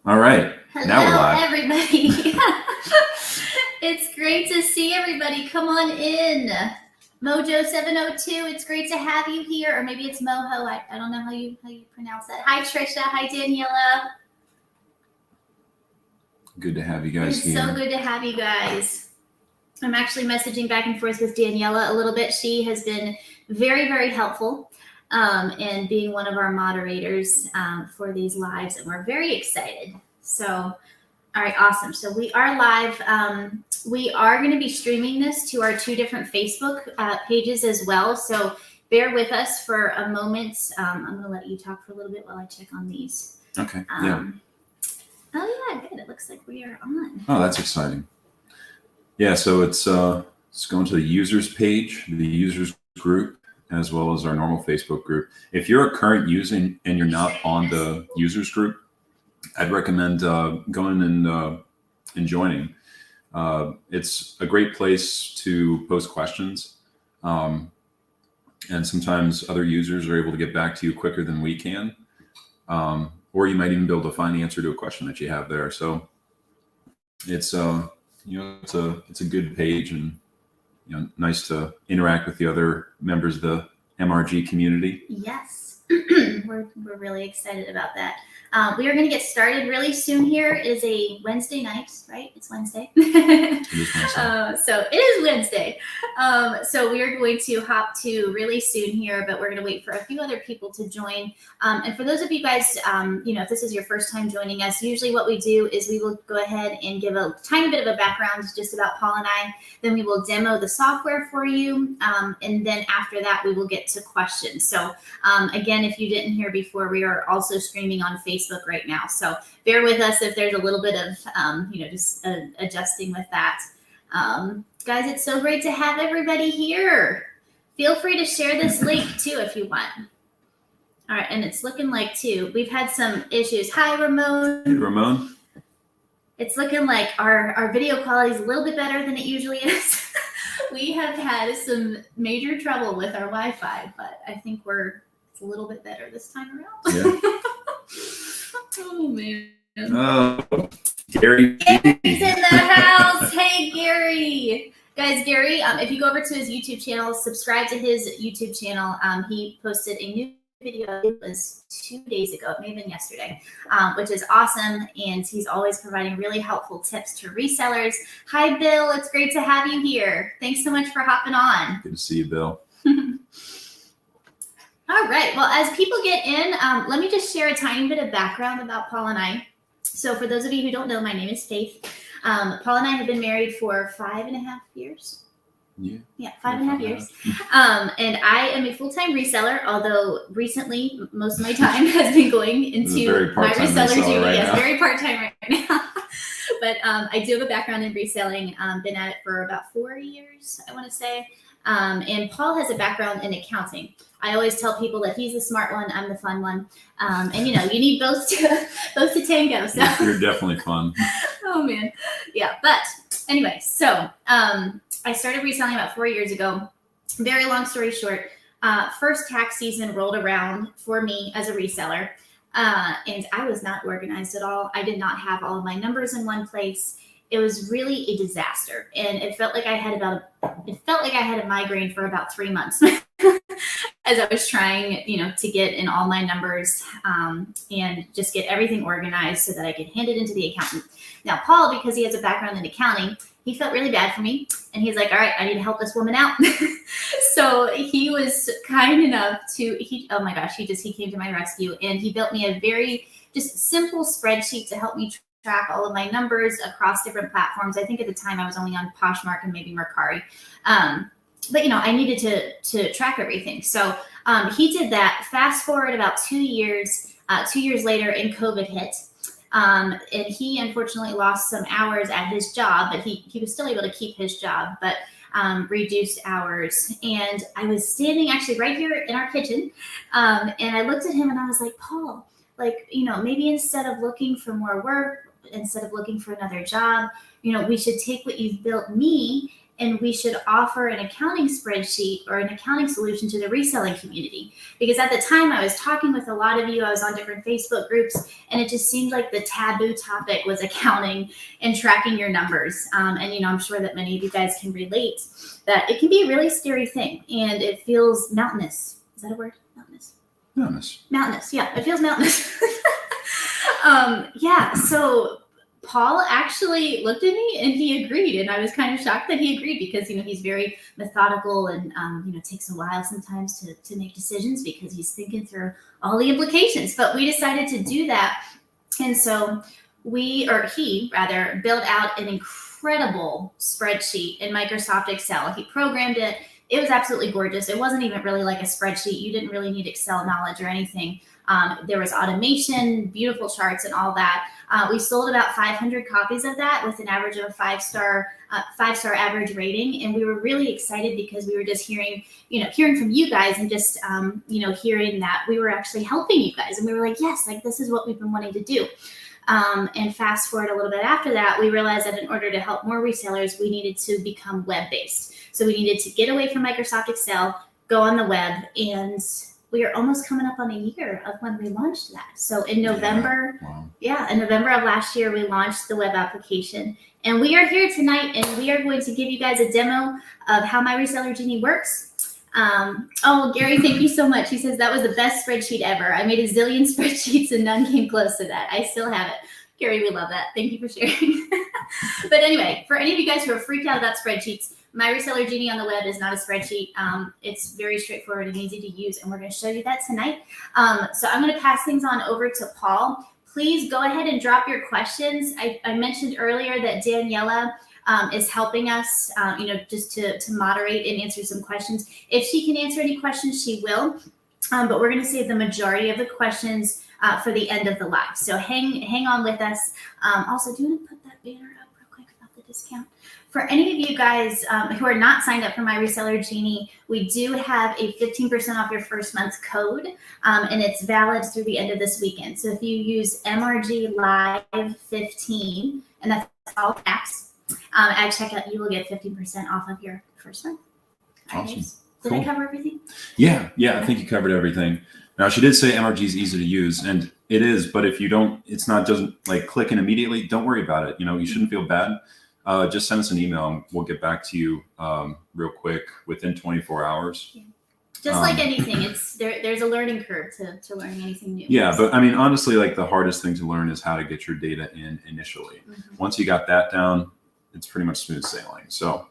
All right. Now we're Hello, live. everybody. It's great to see everybody. Come on in. Mojo702, it's great to have you here. Or maybe it's Moho. I don't know how you pronounce that. Hi, Trisha. Hi, Daniela. Good to have you guys It's here. so good to have you guys. I'm actually messaging back and forth with Daniela a little bit. She has been very, very helpful in being one of our moderators for these lives, and we're very excited. So, all right, awesome. So we are live. We are going to be streaming this to our two different Facebook pages as well. So bear with us for a moment. I'm going to let you talk for a little bit while I check on these. Okay. Yeah. Oh yeah, good. It looks like we are on. Oh, that's exciting. Yeah. So it's going to the users page, the users group, as well as our normal Facebook group. If you're a current user and you're not on the users group, I'd recommend going and joining. It's a great place to post questions. And sometimes other users are able to get back to you quicker than we can. Or you might even be able to find the answer to a question that you have there. So it's it's a good page, and nice to interact with the other members of the MRG community. Yes, we're really excited about that. We are going to get started really soon. Here is a Wednesday night, right? It's Wednesday. It is Wednesday. So it is Wednesday. So we are going to hop to really soon here, but we're going to wait for a few other people to join. And for those of you guys, if this is your first time joining us, usually what we do is we will go ahead and give a tiny bit of a background just about Paul and I. Then we will demo the software for you. And then after that, we will get to questions. So again, if you didn't hear before, we are also streaming on Facebook right now. So bear with us if there's a little bit of, just adjusting with that. Guys, it's so great to have everybody here. Feel free to share this link too if you want. All right, and it's looking like too, we've had some issues. Hi, Ramon. Hey, Ramon. It's looking like our video quality is a little bit better than it usually is. We have had some major trouble with our Wi-Fi, but I think it's a little bit better this time around. Yeah. Oh, man. Oh, Gary. Gary's in the house. Hey, Gary. Guys, Gary, if you go over to his YouTube channel, subscribe to his YouTube channel. He posted a new video. It was 2 days ago. It may have been yesterday, which is awesome. And he's always providing really helpful tips to resellers. Hi, Bill. It's great to have you here. Thanks so much for hopping on. Good to see you, Bill. All right. Well, as people get in, let me just share a tiny bit of background about Paul and I. So for those of you who don't know, my name is Faith. Paul and I have been married for 5.5 years. Yeah. Yeah, 5.5 years. And I am a full-time reseller, although recently most of my time has been going into My Reseller Genie. Right yes, now. very part-time right now. But I do have a background in reselling. Been at it for about 4 years, I want to say. And Paul has a background in accounting. I always tell people that he's the smart one, I'm the fun one. And you need both to tango. So You're definitely fun. Oh man. Yeah. But anyway, so I started reselling about 4 years ago. Very long story short, first tax season rolled around for me as a reseller. And I was not organized at all. I did not have all of my numbers in one place. It was really a disaster. And it felt like I had a migraine for about 3 months as I was trying, to get in all my numbers and just get everything organized so that I could hand it into the accountant. Now, Paul, because he has a background in accounting, he felt really bad for me. And he's like, all right, I need to help this woman out. So he was kind enough he came to my rescue, and he built me a very just simple spreadsheet to help me track all of my numbers across different platforms. I think at the time I was only on Poshmark and maybe Mercari. But I needed to track everything. So he did that. Fast forward about 2 years. 2 years later, and COVID hit. And he unfortunately lost some hours at his job, but he was still able to keep his job, but reduced hours. And I was standing actually right here in our kitchen. And I looked at him and I was like, Paul, maybe instead of looking for more work, instead of looking for another job, we should take what you've built me and we should offer an accounting spreadsheet or an accounting solution to the reselling community. Because at the time I was talking with a lot of you, I was on different Facebook groups, and it just seemed like the taboo topic was accounting and tracking your numbers. And, you know, I'm sure that many of you guys can relate that it can be a really scary thing, and it feels mountainous. Is that a word? Mountainous. Mountainous. Yeah, it feels mountainous. Yeah, so Paul actually looked at me and he agreed, and I was kind of shocked that he agreed because, you know, he's very methodical and, you know, it takes a while sometimes to make decisions because he's thinking through all the implications. But we decided to do that, and so he built out an incredible spreadsheet in Microsoft Excel. He programmed it. It was absolutely gorgeous. It wasn't even really like a spreadsheet. You didn't really need Excel knowledge or anything. There was automation, beautiful charts, and all that. We sold about 500 copies of that with an average of a five-star average rating, and we were really excited because we were just hearing from you guys, and just hearing that we were actually helping you guys, and we were like, yes, like this is what we've been wanting to do. And fast forward a little bit after that, we realized that in order to help more resellers, we needed to become web-based. So we needed to get away from Microsoft Excel, go on the web, and we are almost coming up on a year of when we launched that. So in November, in November of last year, we launched the web application. And we are here tonight, and we are going to give you guys a demo of how My Reseller Genie works. Gary, thank you so much. He says that was the best spreadsheet ever. I made a zillion spreadsheets and none came close to that. I still have it. Gary, we love that. Thank you for sharing. But anyway, for any of you guys who are freaked out about spreadsheets, My Reseller Genie on the web is not a spreadsheet. It's very straightforward and easy to use, and we're going to show you that tonight. So I'm going to pass things on over to Paul. Please go ahead and drop your questions. I mentioned earlier that Daniela is helping us, just to moderate and answer some questions. If she can answer any questions, she will. But we're going to save the majority of the questions for the end of the live. So hang on with us. Also, do you want to put that banner up real quick about the discount? For any of you guys who are not signed up for My Reseller Genie, we do have a 15% off your first month code, and it's valid through the end of this weekend. So if you use MRG Live 15, and that's all caps, at checkout, you will get 15% off of your first month. Awesome. Did I cover everything? Yeah, I think you covered everything. Now, she did say MRG is easy to use, and it is, but if you don't, doesn't like click in immediately, don't worry about it. You shouldn't feel bad. Just send us an email and we'll get back to you real quick within 24 hours. Yeah. Just like anything, there's a learning curve to learning anything new. Yeah, but I mean, honestly, like the hardest thing to learn is how to get your data in initially. Mm-hmm. Once you got that down, it's pretty much smooth sailing. So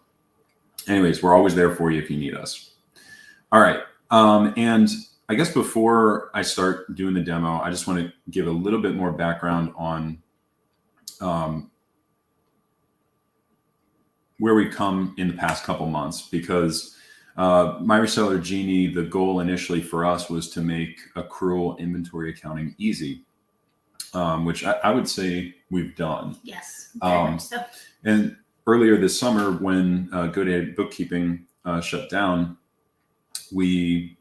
anyways, we're always there for you if you need us. All right. And I guess before I start doing the demo, I just want to give a little bit more background on where we've come in the past couple months, because My Reseller Genie, the goal initially for us was to make accrual inventory accounting easy, which I would say we've done. Yes, very much so. And earlier this summer, when GoDaddy Bookkeeping shut down, we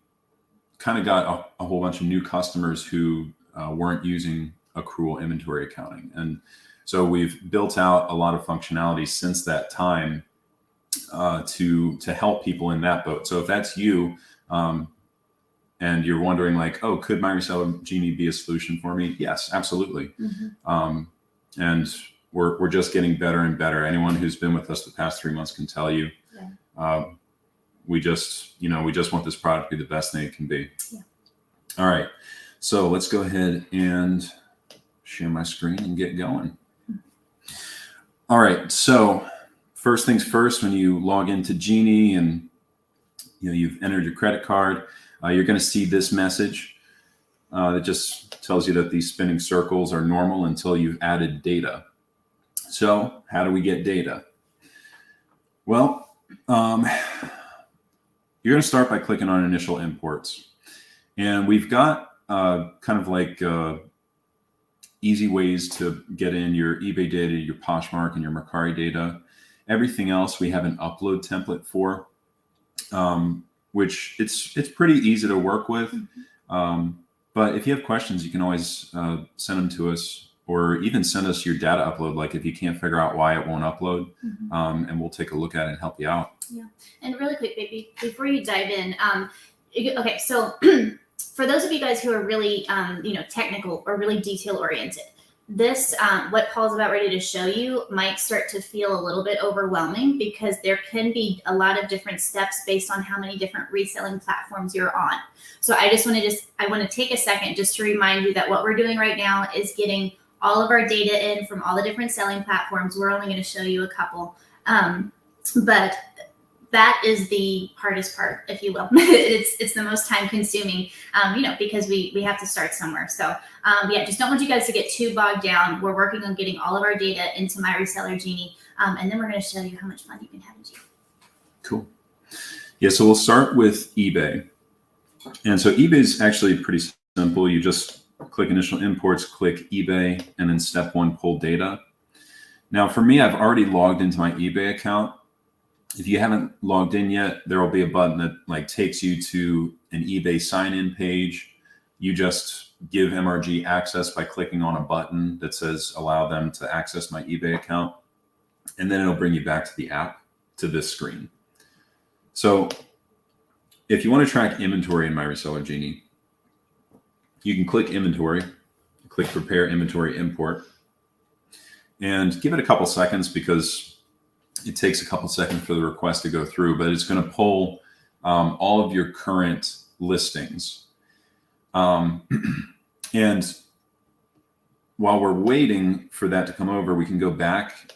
kind of got a whole bunch of new customers who weren't using accrual inventory accounting. And so we've built out a lot of functionality since that time to help people in that boat. So if that's you and you're wondering like, oh, could My Reseller Genie be a solution for me? Yes, absolutely. Mm-hmm. And we're just getting better and better. Anyone who's been with us the past 3 months can tell you. Yeah. We just want this product to be the best thing it can be. Yeah. All right. So let's go ahead and share my screen and get going. All right. So first things first, when you log into Genie and you've entered your credit card, you're going to see this message that just tells you that these spinning circles are normal until you've added data. So how do we get data? Well, you're going to start by clicking on Initial Imports. And we've got kind of like easy ways to get in your eBay data, your Poshmark, and your Mercari data. Everything else we have an upload template for, which it's pretty easy to work with. But if you have questions, you can always send them to us or even send us your data upload. Like if you can't figure out why it won't upload, and we'll take a look at it and help you out. Yeah. And really quick, baby, before you dive in, okay, so for those of you guys who are really, technical or really detail oriented, this, what Paul's about ready to show you might start to feel a little bit overwhelming because there can be a lot of different steps based on how many different reselling platforms you're on. So I want to take a second just to remind you that what we're doing right now is getting all of our data in from all the different selling platforms. We're only going to show you a couple, but that is the hardest part, if you will. It's the most time consuming, because we have to start somewhere. So just don't want you guys to get too bogged down. We're working on getting all of our data into My Reseller Genie, and then we're going to show you how much fun you can have in Genie. Cool. Yeah, so we'll start with eBay. And so eBay is actually pretty simple. You just click initial imports, click eBay, and then step 1, pull data. Now for me, I've already logged into my eBay account. If you haven't logged in yet, there will be a button that takes you to an eBay sign-in page. You just give MRG access by clicking on a button that says allow them to access my eBay account. And then it'll bring you back to the app, to this screen. So if you want to track inventory in My Reseller Genie, you can click inventory, click prepare inventory import, and give it a couple seconds because it takes a couple seconds for the request to go through, but it's going to pull all of your current listings. And while we're waiting for that to come over, we can go back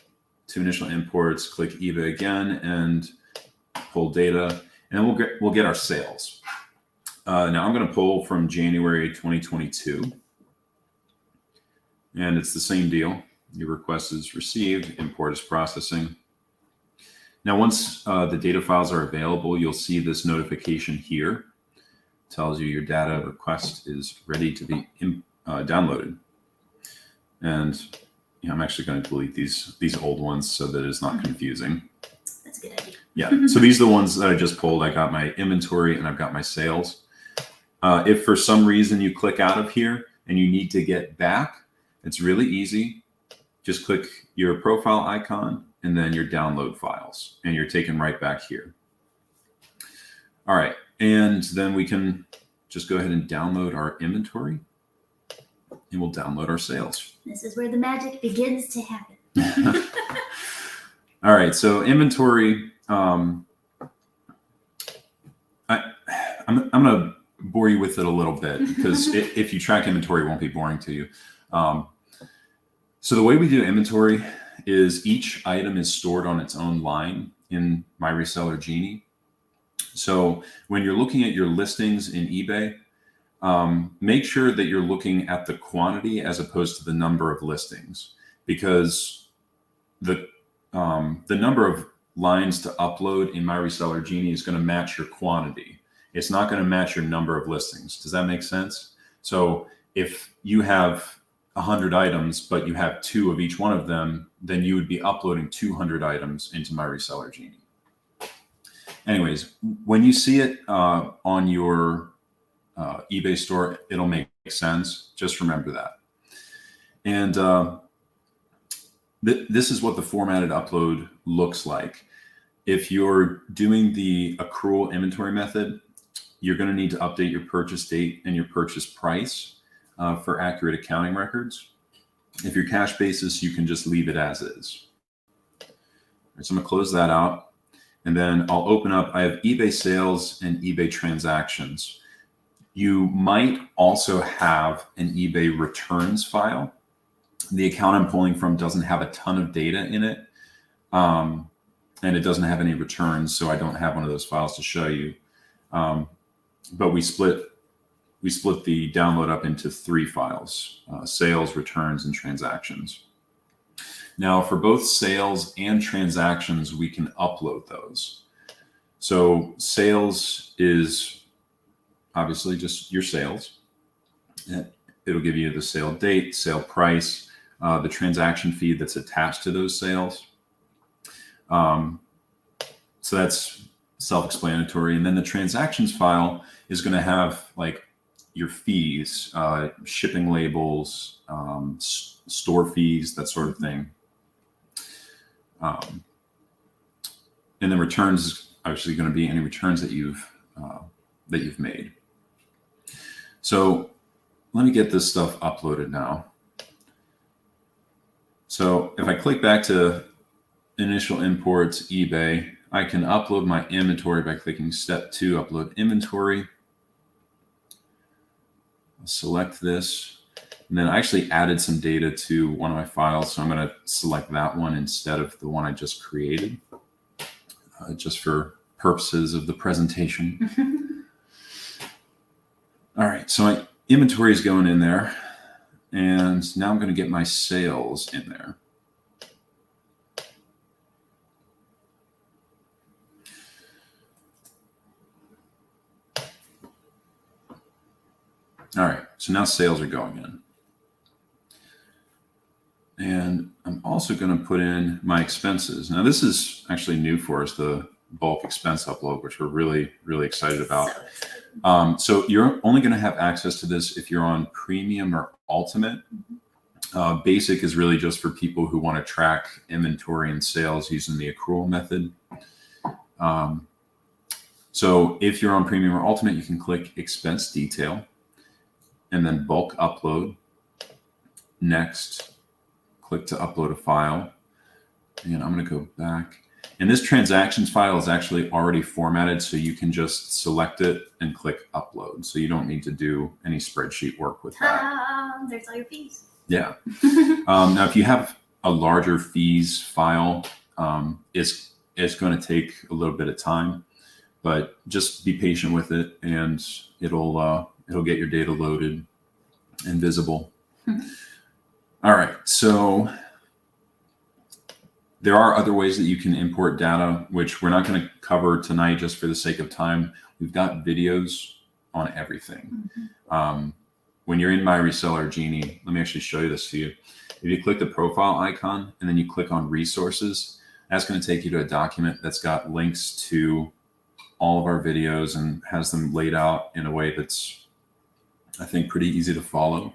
to initial imports, click eBay again, and pull data, and we'll get our sales. Now I'm going to pull from January 2022, and it's the same deal. Your request is received, import is processing. Now, once the data files are available, you'll see this notification here. It tells you your data request is ready to be downloaded. And I'm actually going to delete these old ones so that it's not confusing. That's a good idea. Yeah, so these are the ones that I just pulled. I got my inventory and I've got my sales. If for some reason you click out of here and you need to get back, it's really easy. Just click your profile icon and then your download files, and you're taken right back here. All right, and then we can just go ahead and download our inventory, and we'll download our sales. This is where the magic begins to happen. All right, so inventory. I'm going to bore you with it a little bit because if you track inventory, it won't be boring to you. So the way we do inventory is each item is stored on its own line in My Reseller Genie. So when you're looking at your listings in eBay, make sure that you're looking at the quantity as opposed to the number of listings, because the number of lines to upload in My Reseller Genie is going to match your quantity. It's not going to match your number of listings. Does that make sense? So if you have 100 items, but you have 2 of each one of them, then you would be uploading 200 items into My Reseller Genie. Anyways, when you see it on your eBay store, it'll make sense. Just remember that. And this is what the formatted upload looks like. If you're doing the accrual inventory method, you're going to need to update your purchase date and your purchase price for accurate accounting records. If you're cash basis, you can just leave it as is. All right, so I'm going to close that out. And then I'll open up, I have eBay sales and eBay transactions. You might also have an eBay returns file. The account I'm pulling from doesn't have a ton of data in it. And it doesn't have any returns, so I don't have one of those files to show you. But we split the download up into 3 files, sales, returns, and transactions. Now, for both sales and transactions, we can upload those. So sales is obviously just your sales. It'll give you the sale date, sale price, the transaction fee that's attached to those sales. So that's self-explanatory. And then the transactions file is going to have like your fees, shipping labels, store fees, that sort of thing. And then returns is obviously going to be any returns that you've made. So let me get this stuff uploaded now. So if I click back to initial imports, eBay, I can upload my inventory by clicking step 2, upload inventory. I'll select this. And then I actually added some data to one of my files. So I'm going to select that one instead of the one I just created, just for purposes of the presentation. All right, so my inventory is going in there. And now I'm going to get my sales in there. All right, so now sales are going in. And I'm also going to put in my expenses. Now this is actually new for us, the bulk expense upload, which we're really, really excited about. So you're only going to have access to this if you're on Premium or Ultimate. Basic is really just for people who want to track inventory and sales using the accrual method. So if you're on Premium or Ultimate, you can click Expense Detail and then Bulk Upload. Next, click to upload a file. And I'm going to go back. And this transactions file is actually already formatted, so you can just select it and click Upload. So you don't need to do any spreadsheet work with that. There's all your fees. Yeah. Now, if you have a larger fees file, it's going to take a little bit of time, but just be patient with it, and it'll get your data loaded and visible. All right. So there are other ways that you can import data, which we're not going to cover tonight just for the sake of time. We've got videos on everything. When you're in My Reseller Genie, let me actually show you this to you. If you click the profile icon and then you click on resources, that's going to take you to a document that's got links to all of our videos and has them laid out in a way that's, I think, pretty easy to follow.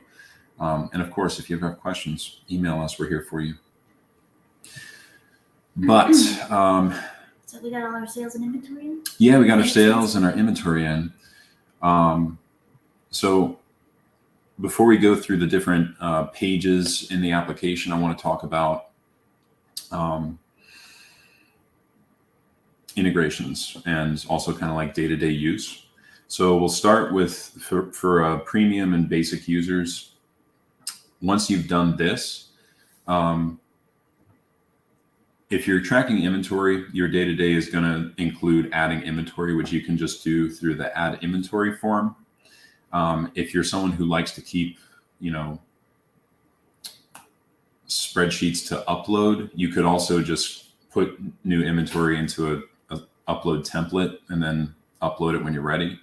And of course, if you ever have questions, email us. We're here for you. But so we got all our sales and inventory in? Yeah, we got our sales and our inventory in. So before we go through the different pages in the application, I want to talk about integrations and also kind of like day-to-day use. So we'll start with for premium and basic users. Once you've done this, if you're tracking inventory, your day-to-day is going to include adding inventory, which you can just do through the add inventory form. If you're someone who likes to keep, spreadsheets to upload, you could also just put new inventory into a upload template and then upload it when you're ready.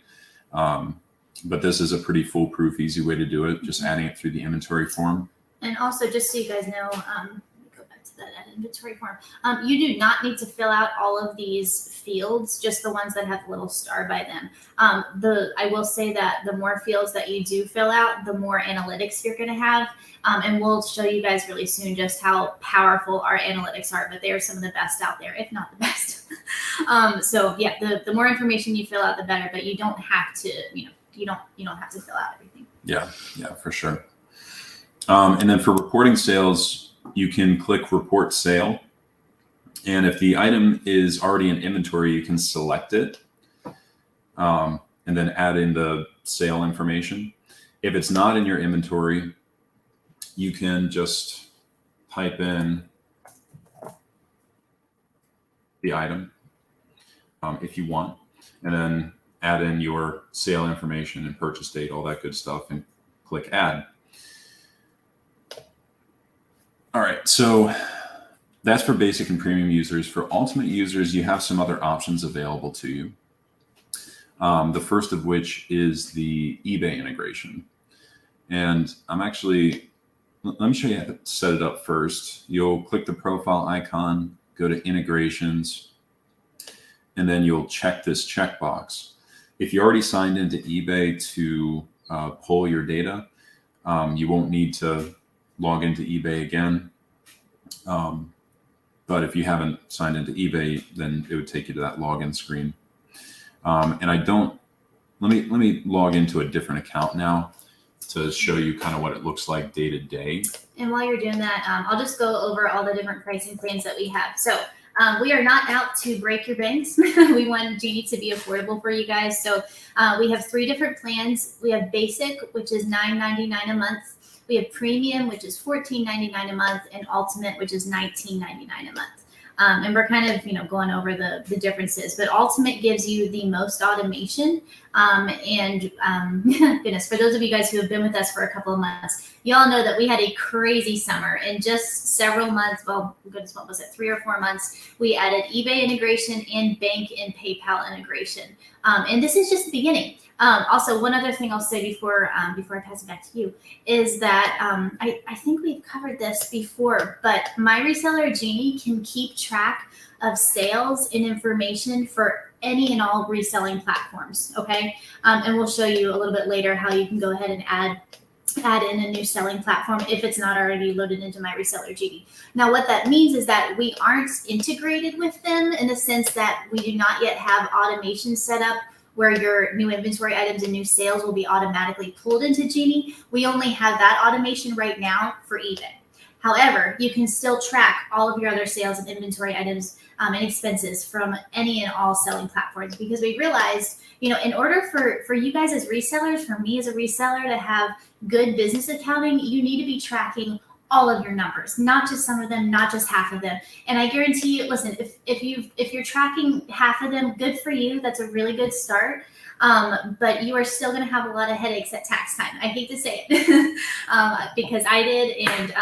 But this is a pretty foolproof, easy way to do it, just adding it through the inventory form. And also, just so you guys know, let me go back to that inventory form. You do not need to fill out all of these fields, just the ones that have a little star by them. I will say that the more fields that you do fill out, the more analytics you're going to have. And we'll show you guys really soon just how powerful our analytics are, but they are some of the best out there, if not the best. So yeah, the more information you fill out, the better, but you don't have to, you don't have to fill out everything. Yeah, for sure. And then for reporting sales, you can click report sale. And if the item is already in inventory, you can select it and then add in the sale information. If it's not in your inventory, you can just type in the item if you want, and then add in your sale information and purchase date, all that good stuff, and click add. All right, so that's for basic and premium users. For ultimate users, you have some other options available to you. The first of which is the eBay integration. And let me show you how to set it up first. You'll click the profile icon, go to integrations, and then you'll check this checkbox. If you already signed into eBay to pull your data, you won't need to log into eBay again. But if you haven't signed into eBay, then it would take you to that login screen. And I don't, let me log into a different account now to show you kind of what it looks like day to day. And while you're doing that, I'll just go over all the different pricing plans that we have. So we are not out to break your banks. We want Genie to be affordable for you guys. So we have 3 different plans. We have basic, which is $9.99 a month. We have premium, which is $14.99 a month, and ultimate, which is $19.99 a month. And we're kind of, going over the differences, but ultimate gives you the most automation. Goodness, for those of you guys who have been with us for a couple of months, y'all know that we had a crazy summer. In just several months, well, goodness, what was it, 3 or 4 months, we added eBay integration and bank and PayPal integration. And this is just the beginning. Also, one other thing I'll say before I pass it back to you is that I think we've covered this before, but My Reseller Genie can keep track of sales and information for any and all reselling platforms. Okay, and we'll show you a little bit later how you can go ahead and add in a new selling platform if it's not already loaded into My Reseller Genie. Now, what that means is that we aren't integrated with them in the sense that we do not yet have automation set up where your new inventory items and new sales will be automatically pulled into Genie. We only have that automation right now for eBay. However, you can still track all of your other sales and inventory items and expenses from any and all selling platforms, because we realized, in order for you guys as resellers, for me as a reseller to have good business accounting, you need to be tracking all of your numbers, not just some of them, not just half of them. And I guarantee you, listen, if you're tracking half of them, good for you. That's a really good start. But you are still going to have a lot of headaches at tax time. I hate to say it because I did. And,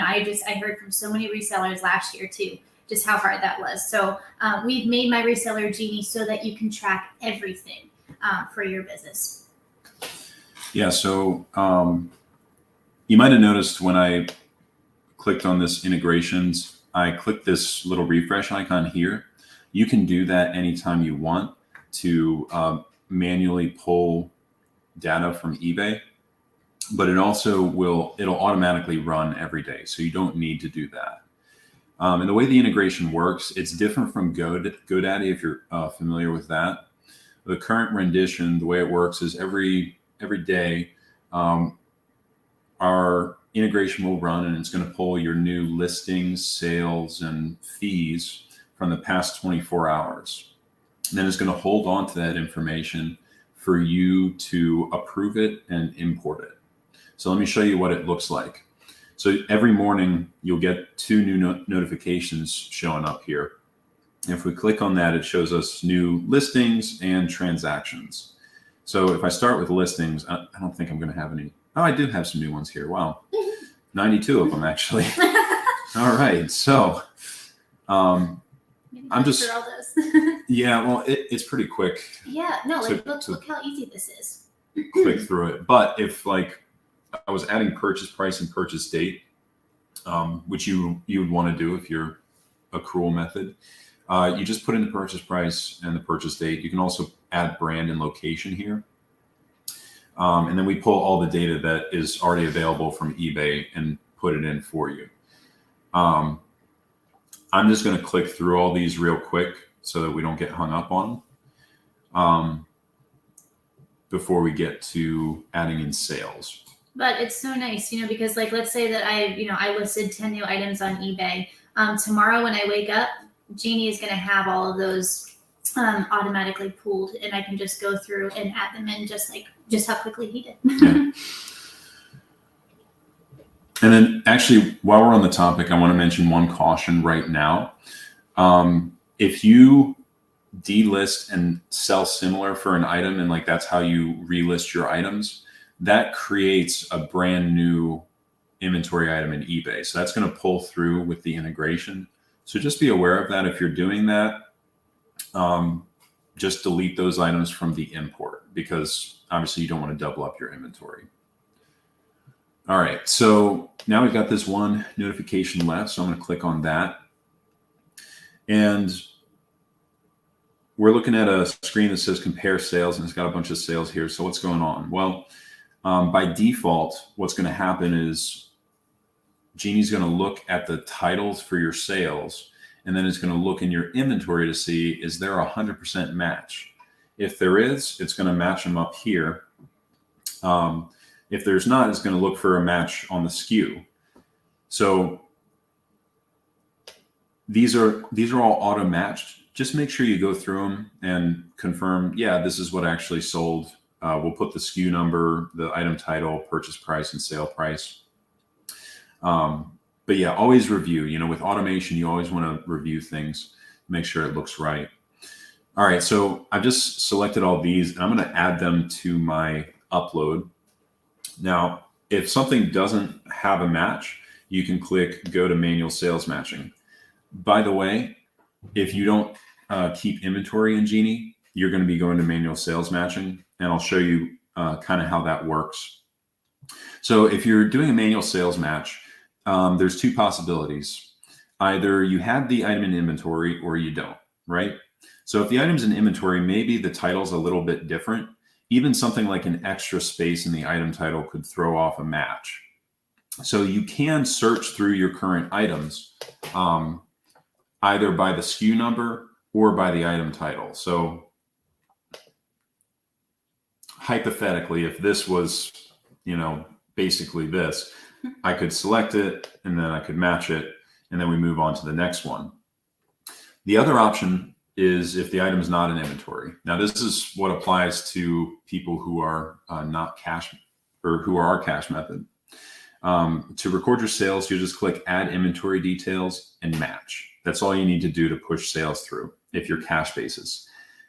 I heard from so many resellers last year too, just how hard that was. So we've made My Reseller Genie so that you can track everything for your business. Yeah. So you might have noticed when I clicked on this integrations, I clicked this little refresh icon here. You can do that anytime you want to manually pull data from eBay, but it'll automatically run every day. So you don't need to do that. And the way the integration works, it's different from GoDaddy if you're familiar with that. The current rendition, the way it works is every day, our integration will run and it's going to pull your new listings, sales, and fees from the past 24 hours. And then it's going to hold on to that information for you to approve it and import it. So let me show you what it looks like. So every morning you'll get 2 new notifications showing up here. If we click on that, it shows us new listings and transactions. So if I start with listings, I don't think I'm going to have any. Oh, I do have some new ones here. Wow. 92 of them, actually. All right. So I'm just. All those. Yeah, well, it's pretty quick. Yeah. No, look how easy this is. Click through it. But if I was adding purchase price and purchase date, which you would want to do if you're accrual method, you just put in the purchase price and the purchase date. You can also add brand and location here. And then we pull all the data that is already available from eBay and put it in for you. I'm just going to click through all these real quick so that we don't get hung up on them before we get to adding in sales. But it's so nice, because let's say that I listed 10 new items on eBay. Tomorrow when I wake up, Genie is going to have all of those automatically pooled, and I can just go through and add them in just how quickly he did. Yeah. And then actually, while we're on the topic, I want to mention one caution right now. If you delist and sell similar for an item, and that's how you relist your items, that creates a brand new inventory item in eBay. So that's going to pull through with the integration. So just be aware of that. If you're doing that, just delete those items from the import, because obviously you don't want to double up your inventory. All right, so now we've got this one notification left, so I'm going to click on that. And we're looking at a screen that says compare sales, and it's got a bunch of sales here. So what's going on? Well, by default, what's going to happen is Genie's going to look at the titles for your sales, and then it's going to look in your inventory to see, is there a 100% match? If there is, it's going to match them up here. If there's not, it's going to look for a match on the SKU. So these are all auto matched. Just make sure you go through them and confirm, yeah, this is what actually sold. We'll put the SKU number, the item title, purchase price, and sale price. But yeah, always review. You know, with automation, you always want to review things, make sure it looks right. All right, so I've just selected all these, and I'm going to add them to my upload. Now, if something doesn't have a match, you can click Go to Manual Sales Matching. By the way, if you don't keep inventory in Genie, you're going to be going to Manual Sales Matching, and I'll show you kind of how that works. So if you're doing a manual sales match, there's two possibilities. Either you have the item in inventory or you don't, right? So if the item's in inventory, maybe the title's a little bit different. Even something like an extra space in the item title could throw off a match. So you can search through your current items either by the SKU number or by the item title. So hypothetically, if this was, you know, basically this, I could select it and then I could match it, and then we move on to the next one. The other option is if the item is not in inventory. Now, this is what applies to people who are not cash, or who are our cash method. To record your sales, you just click Add Inventory Details and Match. That's all you need to do to push sales through if you're cash basis.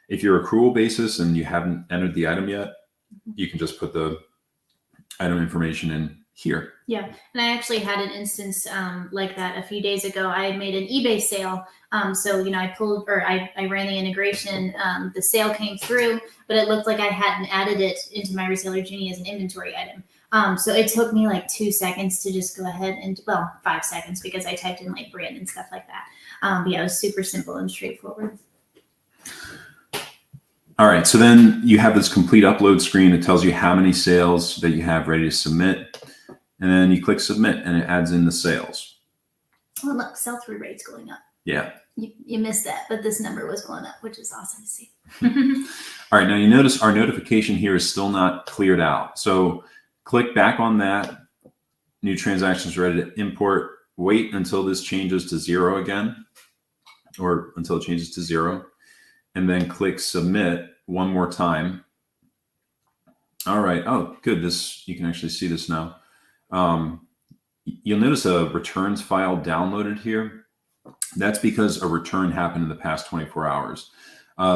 If you're accrual basis and you haven't entered the item yet, you can just put the item information in here. Yeah, and I actually had an instance like that a few days ago. I made an eBay sale. So, you know, I ran the integration. The sale came through, but it looked like I hadn't added it into My Reseller Genie as an inventory item. So it took me like 2 seconds to just go ahead and, well, 5 seconds because I typed in like brand and stuff like that. But yeah, it was super simple and straightforward. All right, so then you have this complete upload screen. It tells you how many sales that you have ready to submit. And then you click submit and it adds in the sales. Oh, look, sell-through rate's going up. Yeah. You missed that, but this number was going up, which is awesome to see. All right, now you notice our notification here is still not cleared out. So click back on that. New transactions ready to import. Wait until this changes to 0 again, or until it changes to 0. And then click submit one more time. All right. Oh, good. You can actually see this now. You'll notice a returns file downloaded here. That's because a return happened in the past 24 hours.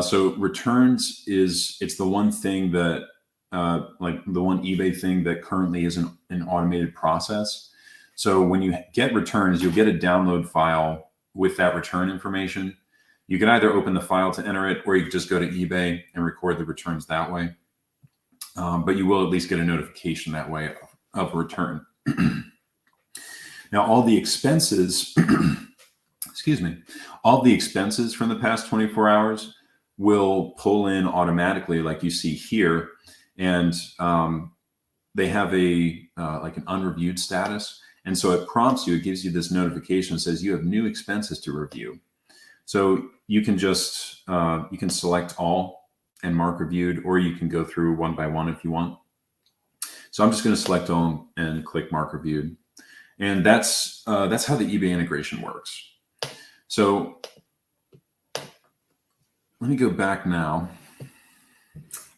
So returns it's the one thing that, like the one eBay thing that currently isn't an automated process. So when you get returns, you'll get a download file with that return information. You can either open the file to enter it, or you can just go to eBay and record the returns that way. But you will at least get a notification that way of a return. Now, all the expenses, excuse me, all the expenses from the past 24 hours will pull in automatically, like you see here. And they have like an unreviewed status. And so it prompts you, it gives you this notification that says you have new expenses to review. So you can just, you can select all and mark reviewed, or you can go through one by one if you want. So I'm just going to select all and click mark reviewed. And that's how the eBay integration works. So let me go back now.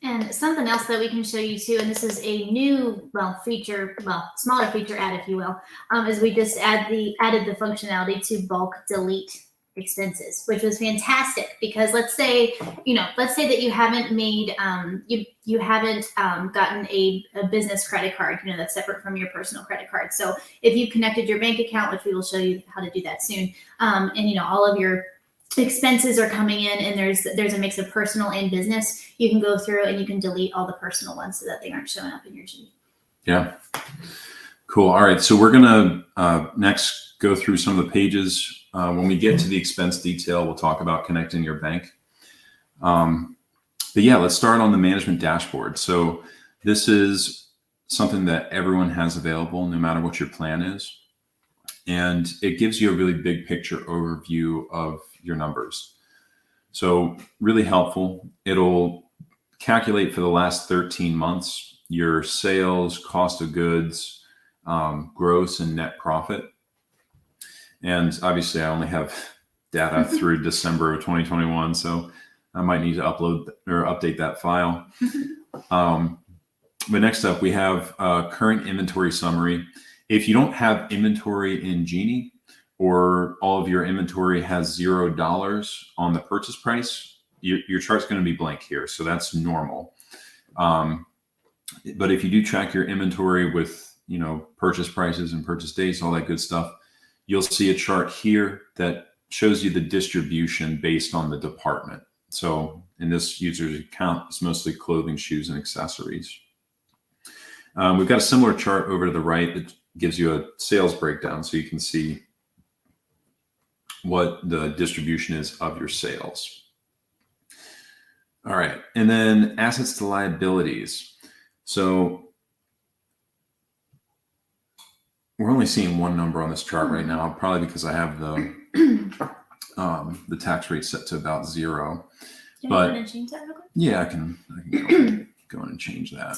And something else that we can show you too, and this is a new, smaller feature add, if you will, is we just added the functionality to bulk delete expenses, which was fantastic because let's say that you haven't made, you haven't gotten a business credit card, that's separate from your personal credit card. So if you connected your bank account, which we will show you how to do that soon, and all of your expenses are coming in and there's a mix of personal and business, you can go through and you can delete all the personal ones so that they aren't showing up in your Genie. Yeah. Cool. All right. So we're going to next go through some of the pages. When we get to the expense detail, we'll talk about connecting your bank. But yeah, let's start on the management dashboard. So this is something that everyone has available no matter what your plan is. and it gives you a really big picture overview of your numbers. So really helpful. It'll calculate for the last 13 months your sales, cost of goods, gross and net profit. And obviously I only have data through December of 2021, so I might need to upload or update that file. But next up, we have current inventory summary. If you don't have inventory in Genie, or all of your inventory has $0 on the purchase price, your chart's going to be blank here. So that's normal. But if you do track your inventory with, purchase prices and purchase dates, all that good stuff, you'll see a chart here that shows you the distribution based on the department. So in this user's account, it's mostly clothing, shoes, and accessories. We've got a similar chart over to the right that gives you a sales breakdown, so you can see what the distribution is of your sales. All right, and then assets to liabilities. So we're only seeing one number on this chart right now, probably because I have the tax rate set to about 0. Can I go and change that real quick? Yeah, I can go in and change that.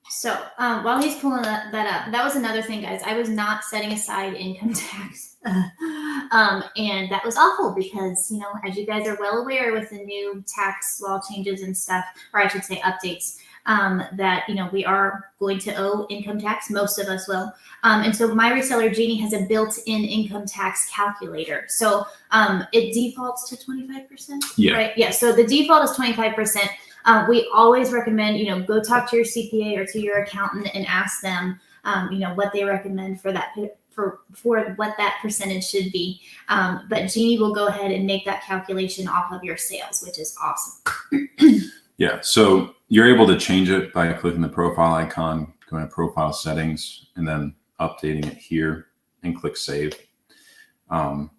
So while he's pulling that up, that was another thing, guys. I was not setting aside income tax. And that was awful because, as you guys are well aware with the new tax law changes and stuff, or I should say updates, that, we are going to owe income tax. Most of us will. And so My Reseller Genie has a built-in income tax calculator. So it defaults to 25%. Yeah. Right? Yeah. So the default is 25%. We always recommend, go talk to your CPA or to your accountant and ask them, what they recommend for that, for what that percentage should be. But Genie will go ahead and make that calculation off of your sales, which is awesome. Yeah. So you're able to change it by clicking the profile icon, going to profile settings, and then updating it here and click save. And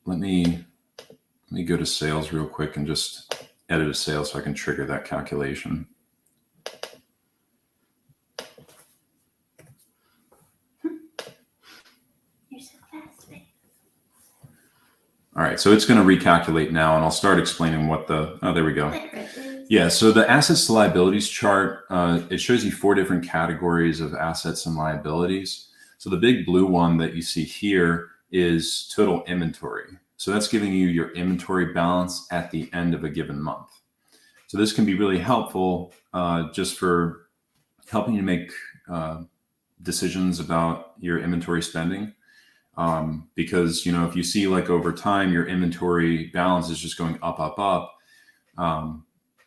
let me go to sales real quick and just edit a sale so I can trigger that calculation. You're so fast, babe. All right, so it's going to recalculate now, and I'll start explaining what there we go. Yeah, so the assets to liabilities chart, it shows you 4 different categories of assets and liabilities. So the big blue one that you see here is total inventory. So that's giving you your inventory balance at the end of a given month. So this can be really helpful just for helping you make decisions about your inventory spending. Because, if you see like over time, your inventory balance is just going up,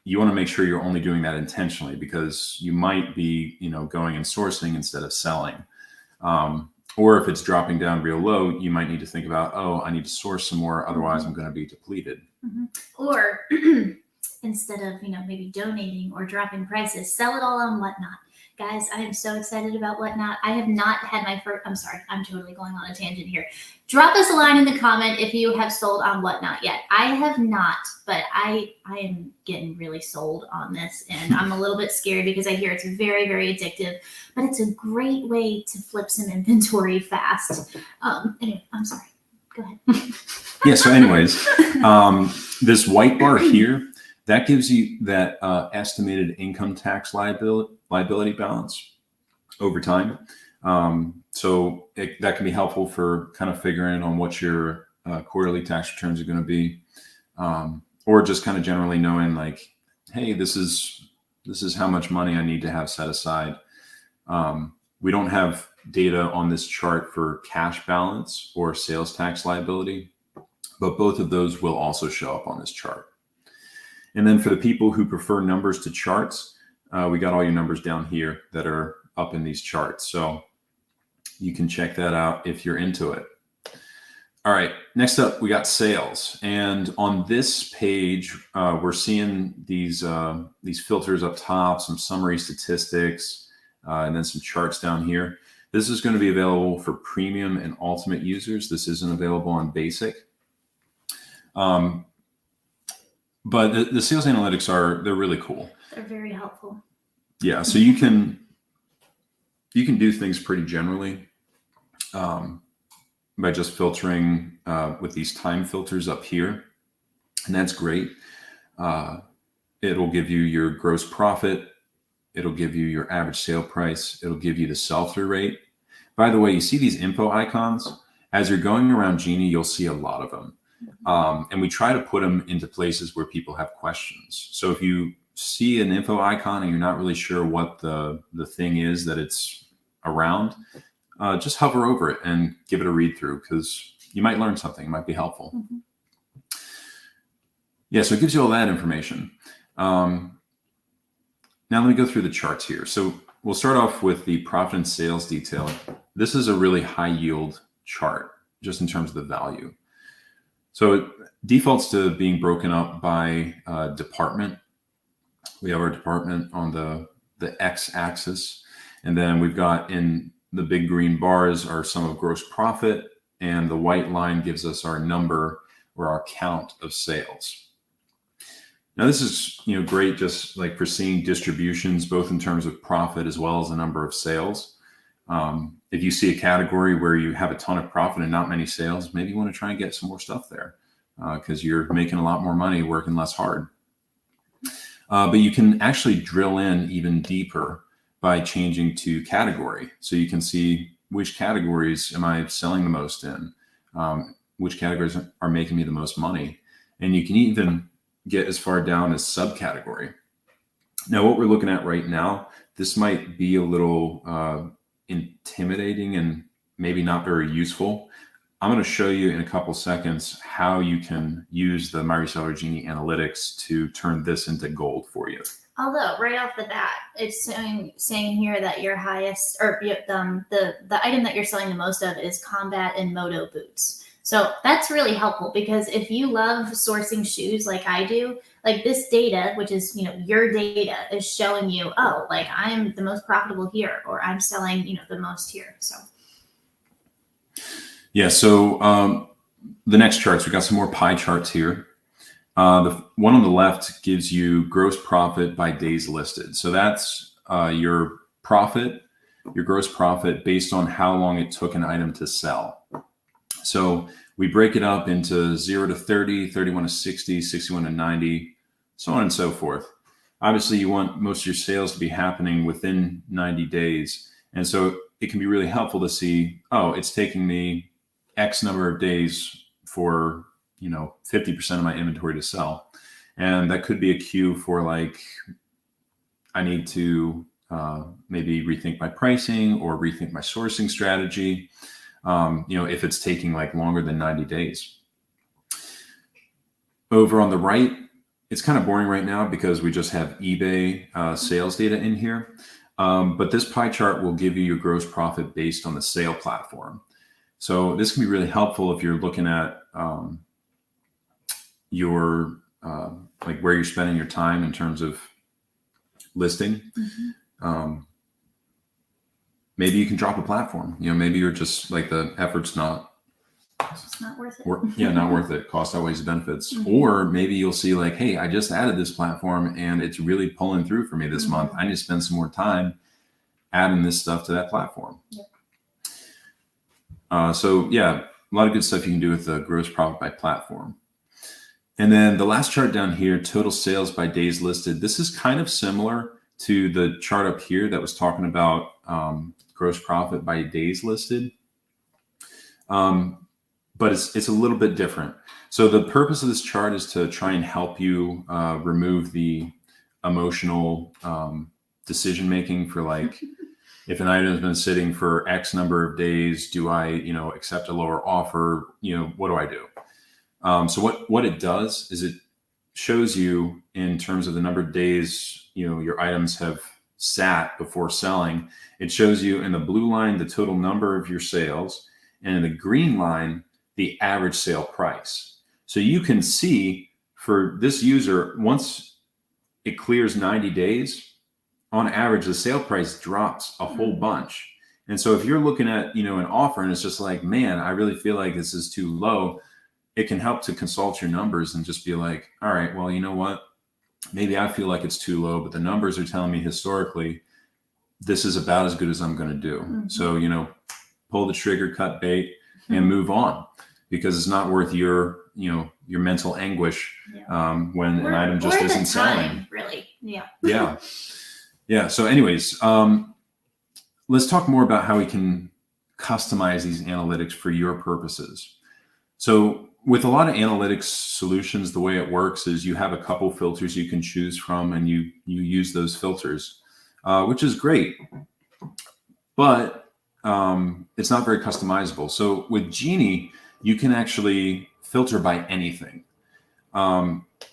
you want to make sure you're only doing that intentionally, because you might be, going and sourcing instead of selling. Or if it's dropping down real low, you might need to think about, I need to source some more. Otherwise, I'm going to be depleted. Mm-hmm. Or instead of, maybe donating or dropping prices, sell it all on Whatnot. Guys, I am so excited about Whatnot. I have not had my first, I'm sorry, I'm totally going on a tangent here. Drop us a line in the comment if you have sold on Whatnot yet. I have not, but I am getting really sold on this, and I'm a little bit scared because I hear it's very, very addictive, but it's a great way to flip some inventory fast. Anyway, I'm sorry. Go ahead. Yeah, so anyways, this white bar here, that gives you that estimated income tax liability balance over time. So that can be helpful for kind of figuring on what your quarterly tax returns are going to be, or just kind of generally knowing like, hey, this is how much money I need to have set aside. We don't have data on this chart for cash balance or sales tax liability, but both of those will also show up on this chart. And then for the people who prefer numbers to charts, we got all your numbers down here that are up in these charts. So you can check that out if you're into it. All right, next up, we got sales. And on this page, we're seeing these filters up top, some summary statistics, and then some charts down here. This is going to be available for premium and ultimate users. This isn't available on basic. But the sales analytics they're really cool. They're very helpful. Yeah, so you can do things pretty generally. by just filtering with these time filters up here. And that's great. It'll give you your gross profit. It'll give you your average sale price. It'll give you the sell-through rate. By the way, you see these info icons? As you're going around Genie, you'll see a lot of them. And we try to put them into places where people have questions. So if you see an info icon and you're not really sure what the thing is that it's around, just hover over it and give it a read through, because you might learn something. It might be helpful. Mm-hmm. Yeah, so it gives you all that information. Now let me go through the charts here. So we'll start off with the profit and sales detail. This is a really high yield chart, just in terms of the value. So it defaults to being broken up by department. We have our department on the x-axis, and then we've got in the big green bars are some of gross profit, and the white line gives us our number or our count of sales. Now this is great, just like for seeing distributions, both in terms of profit as well as the number of sales. If you see a category where you have a ton of profit and not many sales, maybe you want to try and get some more stuff there, because you're making a lot more money working less hard. But you can actually drill in even deeper by changing to category. So you can see which categories am I selling the most in, which categories are making me the most money. And you can even get as far down as subcategory. Now, what we're looking at right now, this might be a little intimidating and maybe not very useful. I'm going to show you in a couple seconds how you can use the My Reseller Genie analytics to turn this into gold for you. Although right off the bat, it's saying here that your highest, or the item that you're selling the most of is combat and moto boots. So that's really helpful, because if you love sourcing shoes like I do, like this data, which is, your data, is showing you, oh, like I'm the most profitable here, or I'm selling, the most here. So. Yeah. So the next charts, we got some more pie charts here. The one on the left gives you gross profit by days listed. So that's your profit, your gross profit based on how long it took an item to sell. So we break it up into 0 to 30, 31 to 60, 61 to 90, so on and so forth. Obviously, you want most of your sales to be happening within 90 days. And so it can be really helpful to see, oh, it's taking me X number of days for 50% of my inventory to sell. And that could be a cue for like, I need to maybe rethink my pricing or rethink my sourcing strategy. If it's taking like longer than 90 days. Over on the right, it's kind of boring right now because we just have eBay sales data in here. But this pie chart will give you your gross profit based on the sale platform. So this can be really helpful if you're looking at your like where you're spending your time in terms of listing. Mm-hmm. Maybe you can drop a platform. Maybe you're just like the effort's not. It's just not worth it. Not worth it. Cost outweighs the benefits. Mm-hmm. Or maybe you'll see like, hey, I just added this platform and it's really pulling through for me this month. I need to spend some more time adding this stuff to that platform. Yep. So yeah, a lot of good stuff you can do with the gross profit by platform. And then the last chart down here, total sales by days listed. This is kind of similar to the chart up here that was talking about gross profit by days listed. But it's a little bit different. So the purpose of this chart is to try and help you remove the emotional decision-making for like, if an item has been sitting for X number of days, do I, accept a lower offer? What do I do? So what it does is it shows you in terms of the number of days, your items have sat before selling. It shows you in the blue line, the total number of your sales, and in the green line, the average sale price. So you can see for this user, once it clears 90 days, on average, the sale price drops a whole bunch. And so if you're looking at, an offer and it's just like, man, I really feel like this is too low, it can help to consult your numbers and just be like, all right, well, you know what? Maybe I feel like it's too low, but the numbers are telling me historically, this is about as good as I'm going to do. Mm-hmm. So, pull the trigger, cut bait, and move on, because it's not worth your mental anguish when an item just isn't selling. Really, yeah. Yeah. So, anyways, let's talk more about how we can customize these analytics for your purposes. So, with a lot of analytics solutions, the way it works is you have a couple filters you can choose from, and you use those filters, which is great, but it's not very customizable. So with Genie, you can actually filter by anything.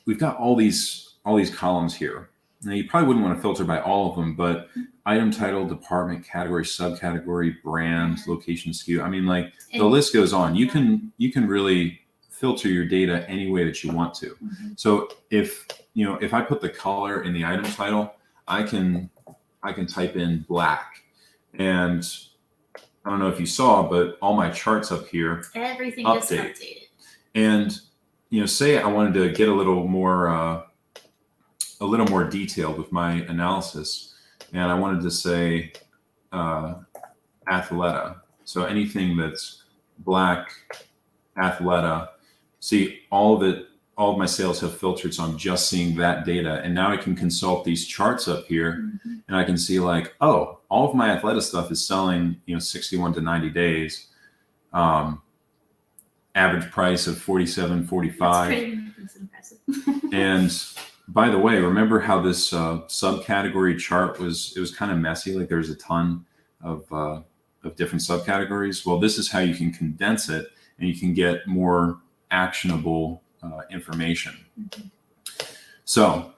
We've got all these columns here. Now, you probably wouldn't want to filter by all of them, but item title, department, category, subcategory, brand, location, SKU. I mean, like, the list goes on. You can really filter your data any way that you want to. So if I put the color in the item title, I can type in black, and I don't know if you saw, but all my charts up here, everything is updated. And say I wanted to get a little more detailed with my analysis, and I wanted to say Athleta. So anything that's black, Athleta. See, all of my sales have filtered, so I'm just seeing that data. And now I can consult these charts up here, and I can see, like, oh, all of my Athleta stuff is selling, 61 to 90 days. Average price of $47.45. That's impressive. And by the way, remember how this subcategory chart was kind of messy? Like, there's a ton of different subcategories. Well, this is how you can condense it, and you can get more actionable information. So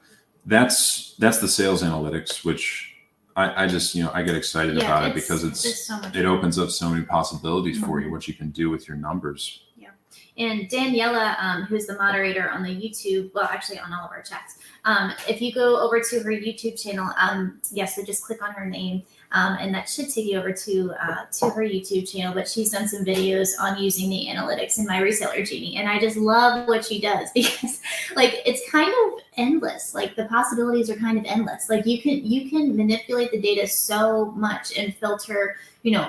that's the sales analytics, which I just I get excited about it, because it opens up so many possibilities for you, what you can do with your numbers. Yeah. And Daniela, who's the moderator on the YouTube, well, actually on all of our chats, if you go over to her YouTube channel, so just click on her name. And that should take you over to her YouTube channel. But she's done some videos on using the analytics in My Reseller Genie, and I just love what she does, because, like, it's kind of endless. Like, the possibilities are kind of endless. Like, you can manipulate the data so much and filter,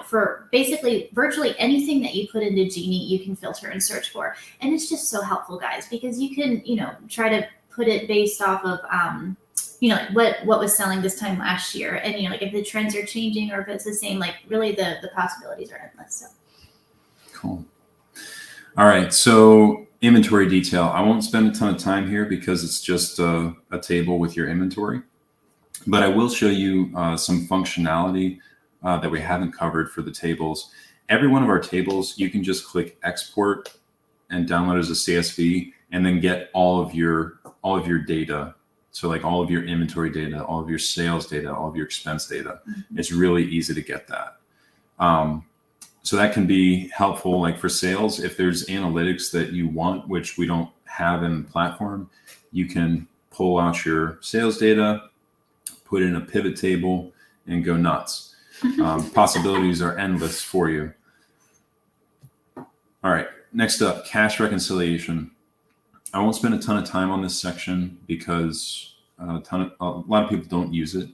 for basically virtually anything that you put into Genie, you can filter and search for, and it's just so helpful, guys, because you can try to put it based off of what was selling this time last year, and like, if the trends are changing or if it's the same, like, really the possibilities are endless. So cool. All right, so inventory detail. I won't spend a ton of time here because it's just a table with your inventory, but I will show you some functionality that we haven't covered for the tables. Every one of our tables, you can just click export and download as a CSV, and then get all of your data. So, like, all of your inventory data, all of your sales data, all of your expense data. It's really easy to get that. So that can be helpful, like, for sales. If there's analytics that you want, which we don't have in the platform, you can pull out your sales data, put in a pivot table, and go nuts. Possibilities are endless for you. All right, next up, cash reconciliation. I won't spend a ton of time on this section because a lot of people don't use it,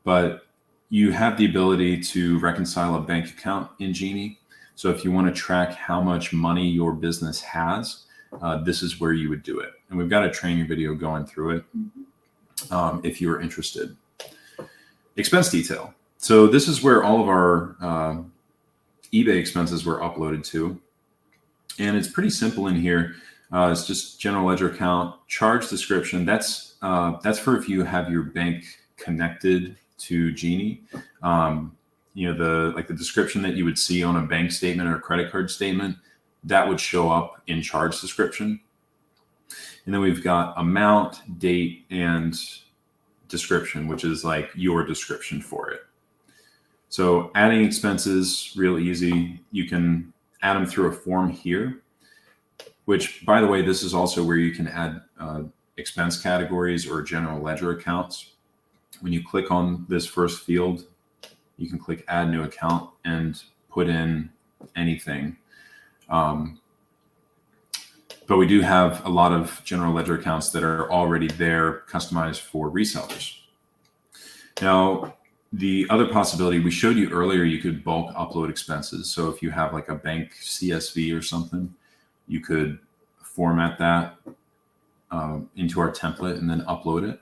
but you have the ability to reconcile a bank account in Genie. So if you want to track how much money your business has, this is where you would do it. And we've got a training video going through it if you're interested. Expense detail. So this is where all of our eBay expenses were uploaded to. And it's pretty simple in here. It's just general ledger account, charge description. That's for if you have your bank connected to Genie. The description that you would see on a bank statement or a credit card statement, that would show up in charge description. And then we've got amount, date, and description, which is like your description for it. So adding expenses, real easy. You can add them through a form here, which, by the way, this is also where you can add expense categories or general ledger accounts. When you click on this first field, you can click add new account and put in anything. But we do have a lot of general ledger accounts that are already there, customized for resellers. Now, The other possibility we showed you earlier, you could bulk upload expenses. So if you have like a bank CSV or something, you could format that into our template and then upload it.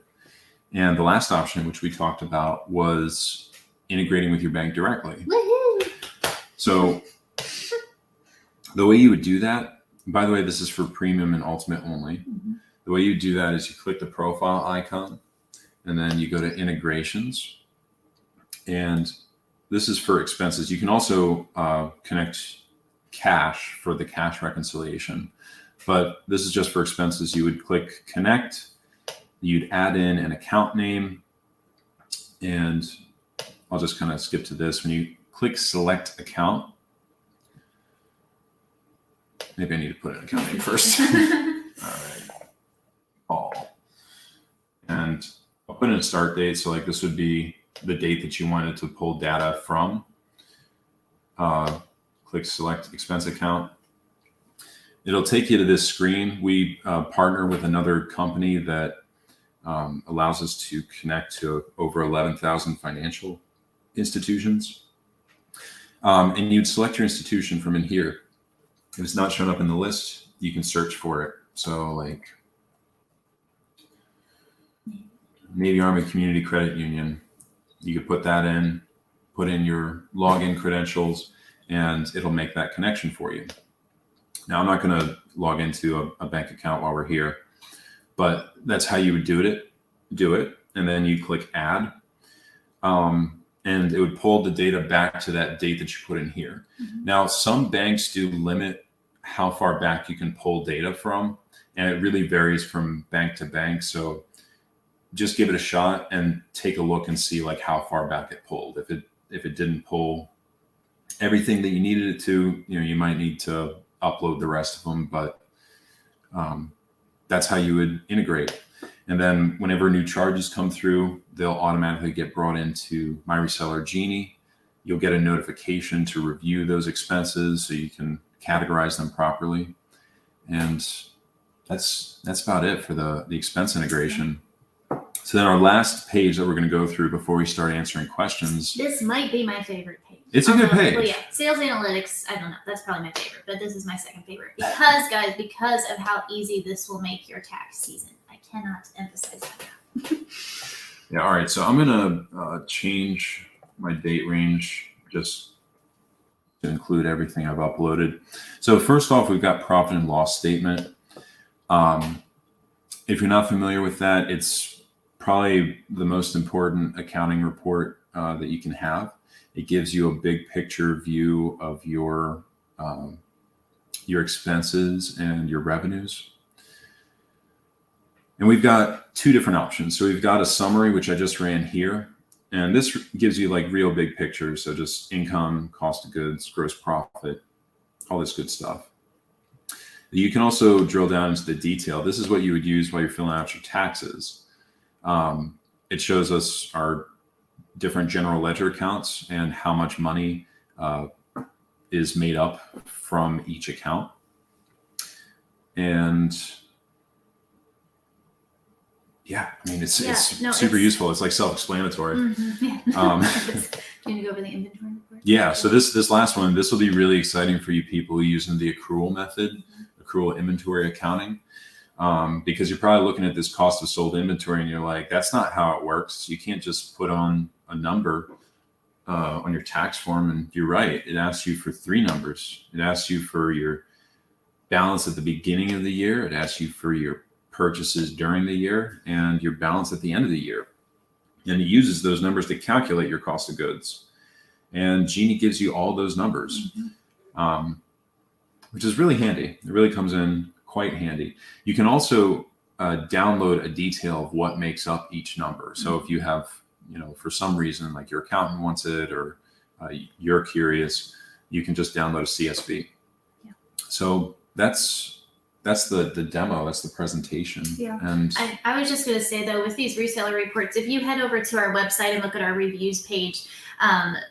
And the last option, which we talked about, was integrating with your bank directly. Woohoo! So the way you would do that, by the way, this is for premium and ultimate only. Mm-hmm. The way you do that is you click the profile icon and then you go to integrations. And this is for expenses. You can also connect cash for the cash reconciliation, but this is just for expenses. You would click connect, you'd add in an account name, and I'll just kind of skip to this. When you click select account, maybe I need to put an account name first. All right, Paul. And I'll put in a start date. So like this would be the date that you wanted to pull data from. Click select expense account. It'll take you to this screen. We partner with another company that allows us to connect to over 11,000 financial institutions. And you'd select your institution from in here. If it's not shown up in the list, you can search for it. So like Navy Army Community Credit Union, you could put that in, put in your login credentials, and it'll make that connection for you. Now, I'm not going to log into a bank account while we're here, but that's how you would do it. And then you click add, and it would pull the data back to that date that you put in here. Mm-hmm. Now, some banks do limit how far back you can pull data from, and it really varies from bank to bank. So just give it a shot and take a look and see like how far back it pulled. If it didn't pull everything that you needed it to, you might need to upload the rest of them, but that's how you would integrate. And then whenever new charges come through, they'll automatically get brought into My Reseller Genie. You'll get a notification to review those expenses so you can categorize them properly. And that's about it for the expense integration. So then our last page that we're going to go through before we start answering questions. This might be my favorite page. It's a good page. Well, yeah, sales analytics, I don't know. That's probably my favorite, but this is my second favorite because of how easy this will make your tax season. I cannot emphasize that. Yeah, all right. So I'm going to change my date range just to include everything I've uploaded. So first off, we've got profit and loss statement. If you're not familiar with that, it's probably the most important accounting report that you can have. It gives you a big picture view of your expenses and your revenues. And we've got two different options. So we've got a summary, which I just ran here. And this gives you like real big pictures. So just income, cost of goods, gross profit, all this good stuff. You can also drill down into the detail. This is what you would use while you're filling out your taxes. It shows us our different general ledger accounts and how much money is made up from each account. And yeah, I mean, it's super useful. It's like self-explanatory. Mm-hmm, yeah. Can you go over the inventory report? Yeah. So this last one, this will be really exciting for you people using the accrual method, accrual inventory accounting. Because you're probably looking at this cost of sold inventory and you're like, that's not how it works. You can't just put on a number on your tax form. And you're right. It asks you for three numbers. It asks you for your balance at the beginning of the year. It asks you for your purchases during the year and your balance at the end of the year. And it uses those numbers to calculate your cost of goods. And Genie gives you all those numbers, which is really handy. It really comes in quite handy. You can also download a detail of what makes up each number. So if you have, for some reason, like your accountant wants it or you're curious, you can just download a CSV. Yeah. So that's the demo. That's the presentation. Yeah. And I was just going to say though, with these reseller reports, if you head over to our website and look at our reviews page,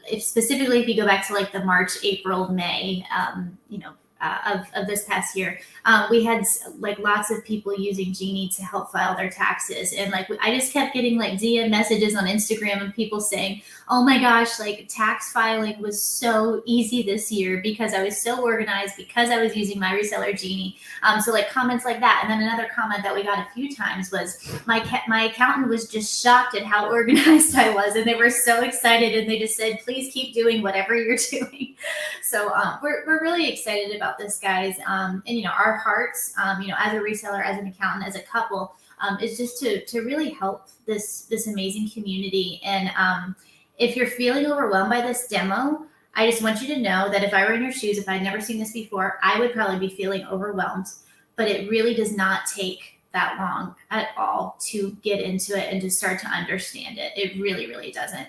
if you go back to like the March, April, May, of this past year, we had like lots of people using Genie to help file their taxes. And like, I just kept getting like DM messages on Instagram and people saying, oh my gosh, like tax filing was so easy this year because I was so organized, because I was using My Reseller Genie. So like comments like that. And then another comment that we got a few times was my accountant was just shocked at how organized I was. And they were so excited. And they just said, please keep doing whatever you're doing. So we're really excited about this, guys. And, you know, our hearts, you know, as a reseller, as an accountant, as a couple, is just to really help this amazing community. And if you're feeling overwhelmed by this demo, I just want you to know that if I were in your shoes, if I'd never seen this before, I would probably be feeling overwhelmed. But it really does not take that long at all to get into it and to start to understand it. It really, really doesn't.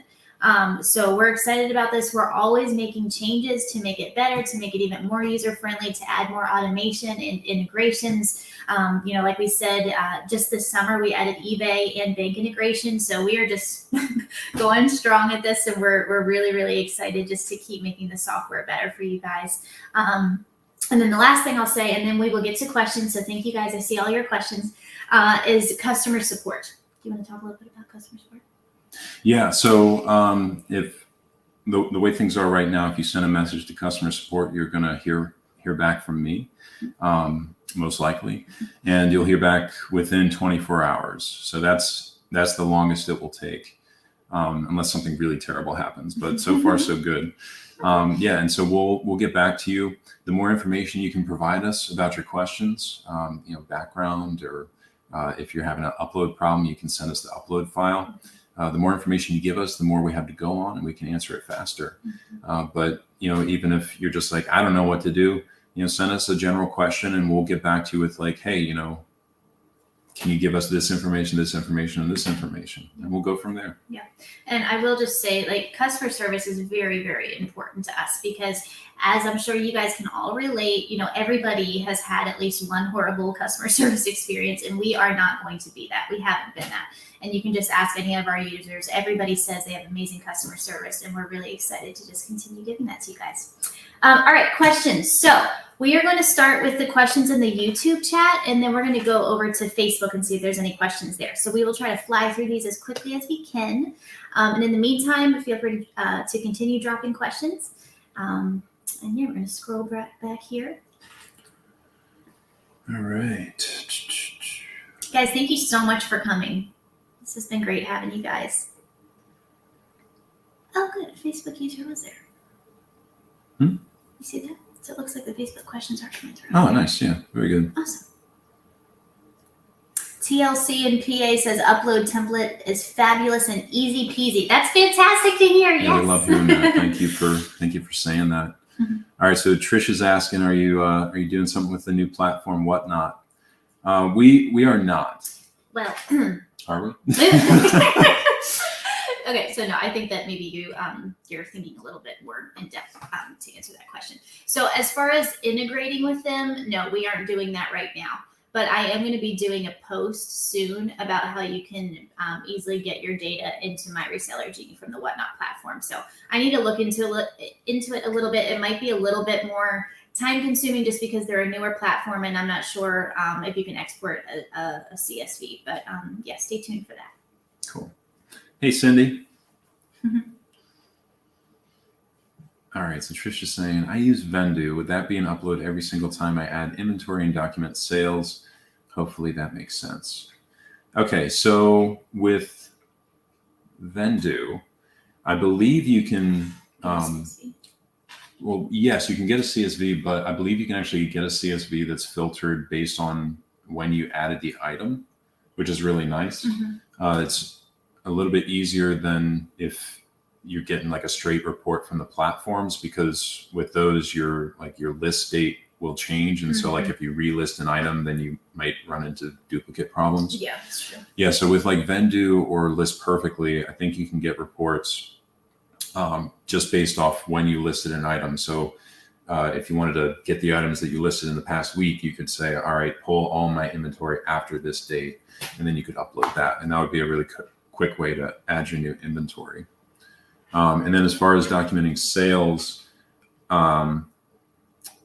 So we're excited about this. We're always making changes to make it better, to make it even more user-friendly, to add more automation and integrations. You know, like we said, just this summer, we added eBay and bank integration. So we are just going strong at this, and we're really, really excited just to keep making the software better for you guys. And then the last thing I'll say, and then we will get to questions. So thank you guys. I see all your questions, is customer support. Do you want to talk a little bit about customer support? Yeah. So if the way things are right now, if you send a message to customer support, you're going to hear back from me, most likely, and you'll hear back within 24 hours. So that's the longest it will take, unless something really terrible happens. But so far, so good. Yeah. And so we'll get back to you. The more information you can provide us about your questions, you know, background, or if you're having an upload problem, you can send us the upload file. The more information you give us, the more we have to go on, and we can answer it faster. But, you know, even if you're just like, I don't know what to do, you know, send us a general question and we'll get back to you with like, hey, you know, can you give us this information, and this information? And we'll go from there. Yeah. And I will just say, like, customer service is very, very important to us because, as I'm sure you guys can all relate, you know, everybody has had at least one horrible customer service experience, and we are not going to be that. We haven't been that. And you can just ask any of our users. Everybody says they have amazing customer service, and we're really excited to just continue giving that to you guys. All right, questions. So we are going to start with the questions in the YouTube chat, and then we're going to go over to Facebook and see if there's any questions there. So we will try to fly through these as quickly as we can. And in the meantime, feel free to continue dropping questions. And yeah, we're going to scroll back here. All right. Guys, thank you so much for coming. This has been great having you guys. Oh, good. Facebook user was there. You see that? So it looks like the Facebook questions are coming through. Oh, nice. Yeah, very good. Awesome. TLC and PA says upload template is fabulous and easy peasy. That's fantastic to hear. Yeah, yes. we love hearing that. Thank you for saying that. All right. So Trish is asking, are you doing something with the new platform, Whatnot? We are not. Well, Are we? okay, so no, I think that maybe you're thinking a little bit more in depth to answer that question. So as far as integrating with them, no, we aren't doing that right now. But I am going to be doing a post soon about how you can easily get your data into My Reseller Genie from the Whatnot platform. So I need to look into it a little bit. It might be a little bit more time consuming just because they're a newer platform, and I'm not sure if you can export a CSV. But yeah, stay tuned for that. Cool. Hey, Cindy. All right, so Trish is saying, I use Vendoo. Would that be an upload every single time I add inventory and document sales? Hopefully that makes sense. Okay, so with Vendoo, I believe you can, well, yes, you can get a CSV, but I believe you can actually get a CSV that's filtered based on when you added the item, which is really nice. It's a little bit easier than if you're getting like a straight report from the platforms, because with those, your list date will change. And so like if you relist an item, then you might run into duplicate problems. Yeah, that's true. Yeah. So with like Vendoo or List Perfectly, I think you can get reports just based off when you listed an item. So if you wanted to get the items that you listed in the past week, you could say, all right, pull all my inventory after this date, and then you could upload that. And that would be a really quick way to add your new inventory. And then as far as documenting sales,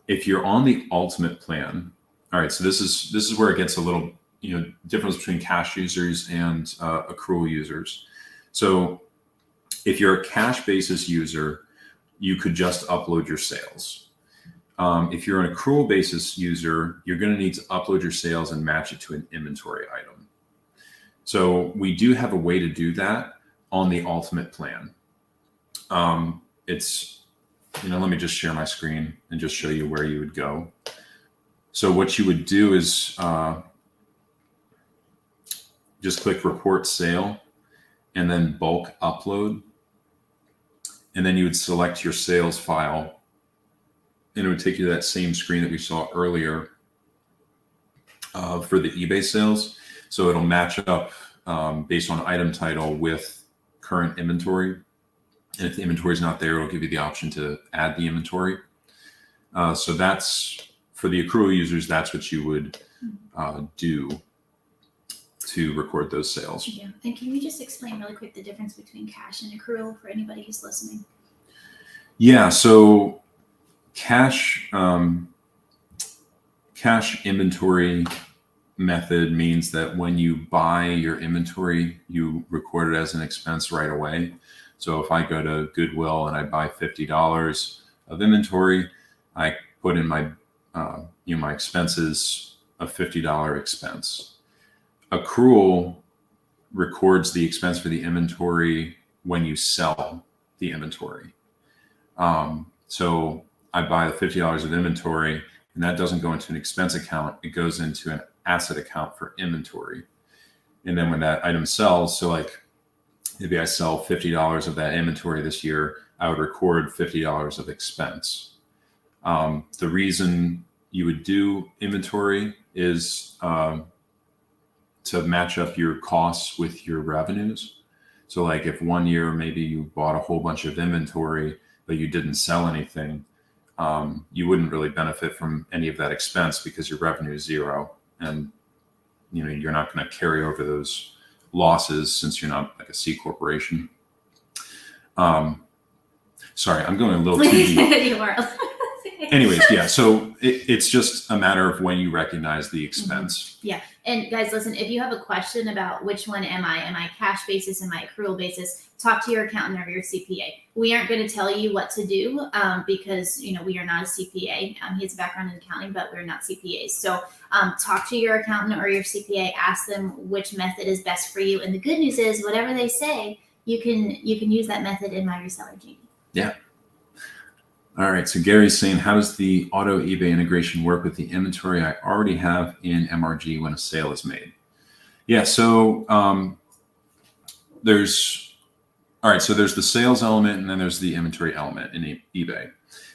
if you're on the ultimate plan, all right, so this is where it gets a little, difference between cash users and accrual users. So if you're a cash basis user, you could just upload your sales. If you're an accrual basis user, you're going to need to upload your sales and match it to an inventory item. So we do have a way to do that on the ultimate plan. Let me just share my screen and just show you where you would go. So what you would do is just click report sale and then bulk upload. And then you would select your sales file and it would take you to that same screen that we saw earlier for the eBay sales. So it'll match up based on item title with current inventory. And if the inventory is not there, it'll give you the option to add the inventory. So that's for the accrual users, that's what you would do to record those sales. Yeah. And can you just explain really quick the difference between cash and accrual for anybody who's listening? Yeah. So cash inventory method means that when you buy your inventory, you record it as an expense right away. So if I go to Goodwill and I buy $50 of inventory, I put in my my expenses of $50 expense. Accrual records the expense for the inventory when you sell the inventory. So I buy the $50 of inventory, and that doesn't go into an expense account. It goes into an asset account for inventory. And then when that item sells, so like maybe I sell $50 of that inventory this year, I would record $50 of expense. The reason you would do inventory is to match up your costs with your revenues. So like if one year maybe you bought a whole bunch of inventory, but you didn't sell anything, you wouldn't really benefit from any of that expense because your revenue is zero. And you're not going to carry over those losses since you're not like a C corporation. Sorry, I'm going a little too deep. You are. Anyways, yeah. So it's just a matter of when you recognize the expense. Yeah. And guys, listen, if you have a question about which one am I cash basis, am I accrual basis, talk to your accountant or your CPA. We aren't going to tell you what to do because, we are not a CPA. He has a background in accounting, but we're not CPAs. So talk to your accountant or your CPA, ask them which method is best for you. And the good news is whatever they say, you can use that method in My Reseller Genie. Yeah. All right. So Gary's saying, how does the auto eBay integration work with the inventory I already have in MRG when a sale is made? Yeah. So there's the sales element and then there's the inventory element in eBay.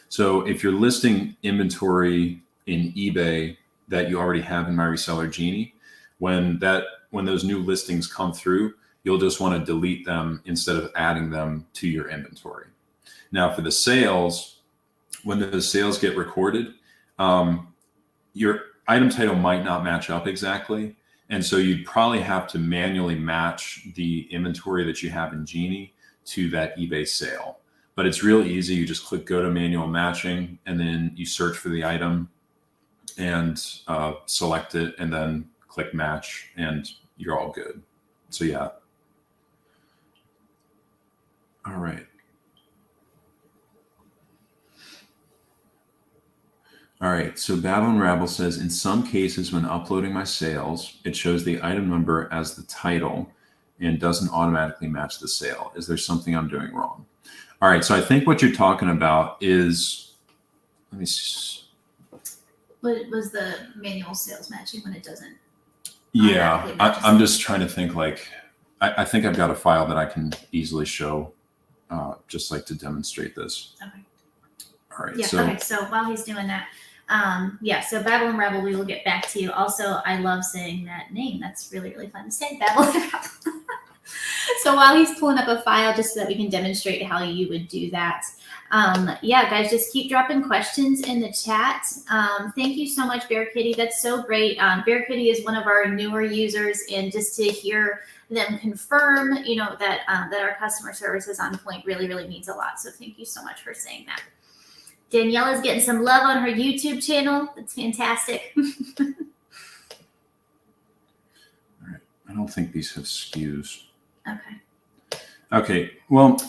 So if you're listing inventory in eBay that you already have in My Reseller Genie, when those new listings come through, you'll just want to delete them instead of adding them to your inventory. Now for the sales, when the sales get recorded, your item title might not match up exactly. And so you'd probably have to manually match the inventory that you have in Genie to that eBay sale. But it's real easy. You just click go to manual matching and then you search for the item and select it and then click match and you're all good. So yeah. All right. All right, so Babylon Rabble says, in some cases when uploading my sales, it shows the item number as the title and doesn't automatically match the sale. Is there something I'm doing wrong? All right, so I think what you're talking about is, let me see. What was the manual sales matching when it doesn't? Yeah, I'm just trying to think I think I've got a file that I can easily show just like to demonstrate this. Okay. All right. Yeah, okay, so while he's doing that, so Babylon Rebel, we will get back to you. Also, I love saying that name. That's really, really fun to say, Babylon Rebel. So while he's pulling up a file, just so that we can demonstrate how you would do that. Guys, just keep dropping questions in the chat. Thank you so much, Bear Kitty. That's so great. Bear Kitty is one of our newer users, and just to hear them confirm, that our customer service is on point really, really means a lot. So thank you so much for saying that. Daniela's getting some love on her YouTube channel. That's fantastic. All right. I don't think these have SKUs. Okay. Well,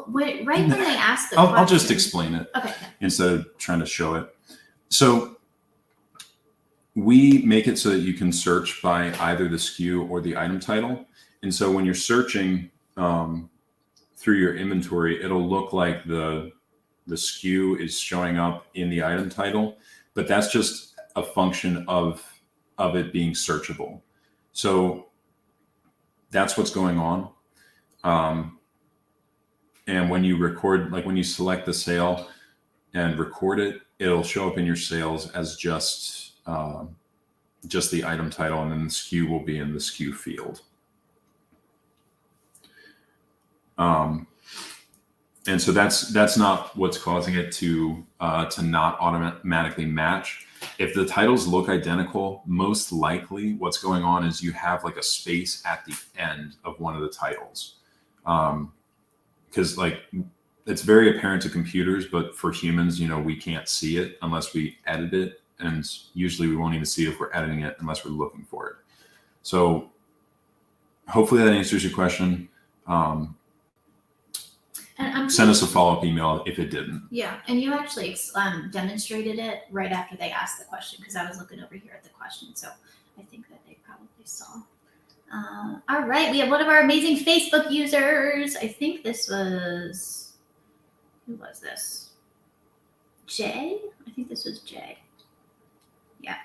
wait, right when they ask the question. I'll just explain it. Okay. Instead of trying to show it. So we make it so that you can search by either the SKU or the item title. And so when you're searching through your inventory, it'll look like the SKU is showing up in the item title, but that's just a function of it being searchable. So that's what's going on. And when you record, like when you select the sale and record it, it'll show up in your sales as just the item title, and then the SKU will be in the SKU field. And so that's not what's causing it to not automatically match. If the titles look identical, most likely what's going on is you have like a space at the end of one of the titles. Because like it's very apparent to computers, but for humans, we can't see it unless we edit it. And usually we won't even see it if we're editing it unless we're looking for it. So hopefully that answers your question. Send us a follow-up email if it didn't. Yeah, and you actually demonstrated it right after they asked the question, because I was looking over here at the question, so I think that they probably saw. All right, we have one of our amazing Facebook users. I think this was, who was this? Jay? I think this was Jay. Yeah.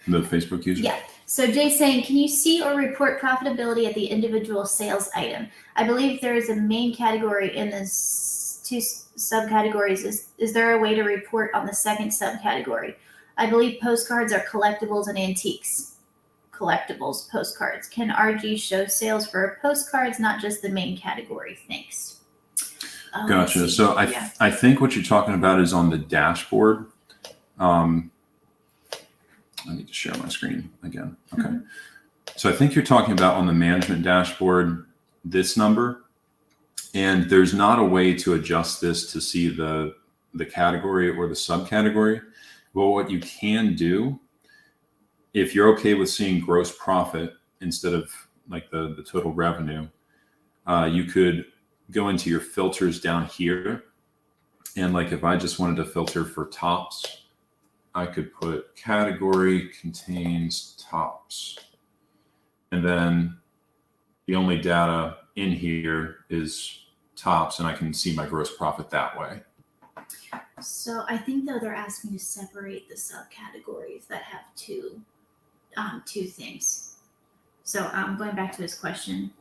The Facebook user? Yeah. So Jay's saying, can you see or report profitability at the individual sales item? I believe there is a main category in this 2 subcategories. Is there a way to report on the second subcategory? I believe postcards are collectibles and antiques. Collectibles, postcards. Can RG show sales for postcards, not just the main category? Thanks. Gotcha. So I think what you're talking about is on the dashboard. I need to share my screen again. Okay. Mm-hmm. So I think you're talking about on the management dashboard, this number, and there's not a way to adjust this to see the category or the subcategory. Well, what you can do, if you're okay with seeing gross profit instead of like the total revenue, you could go into your filters down here. And like if I just wanted to filter for tops, I could put category contains tops. And then the only data in here is tops, and I can see my gross profit that way. So I think though they're asking to separate the subcategories that have two things. So going back to his question.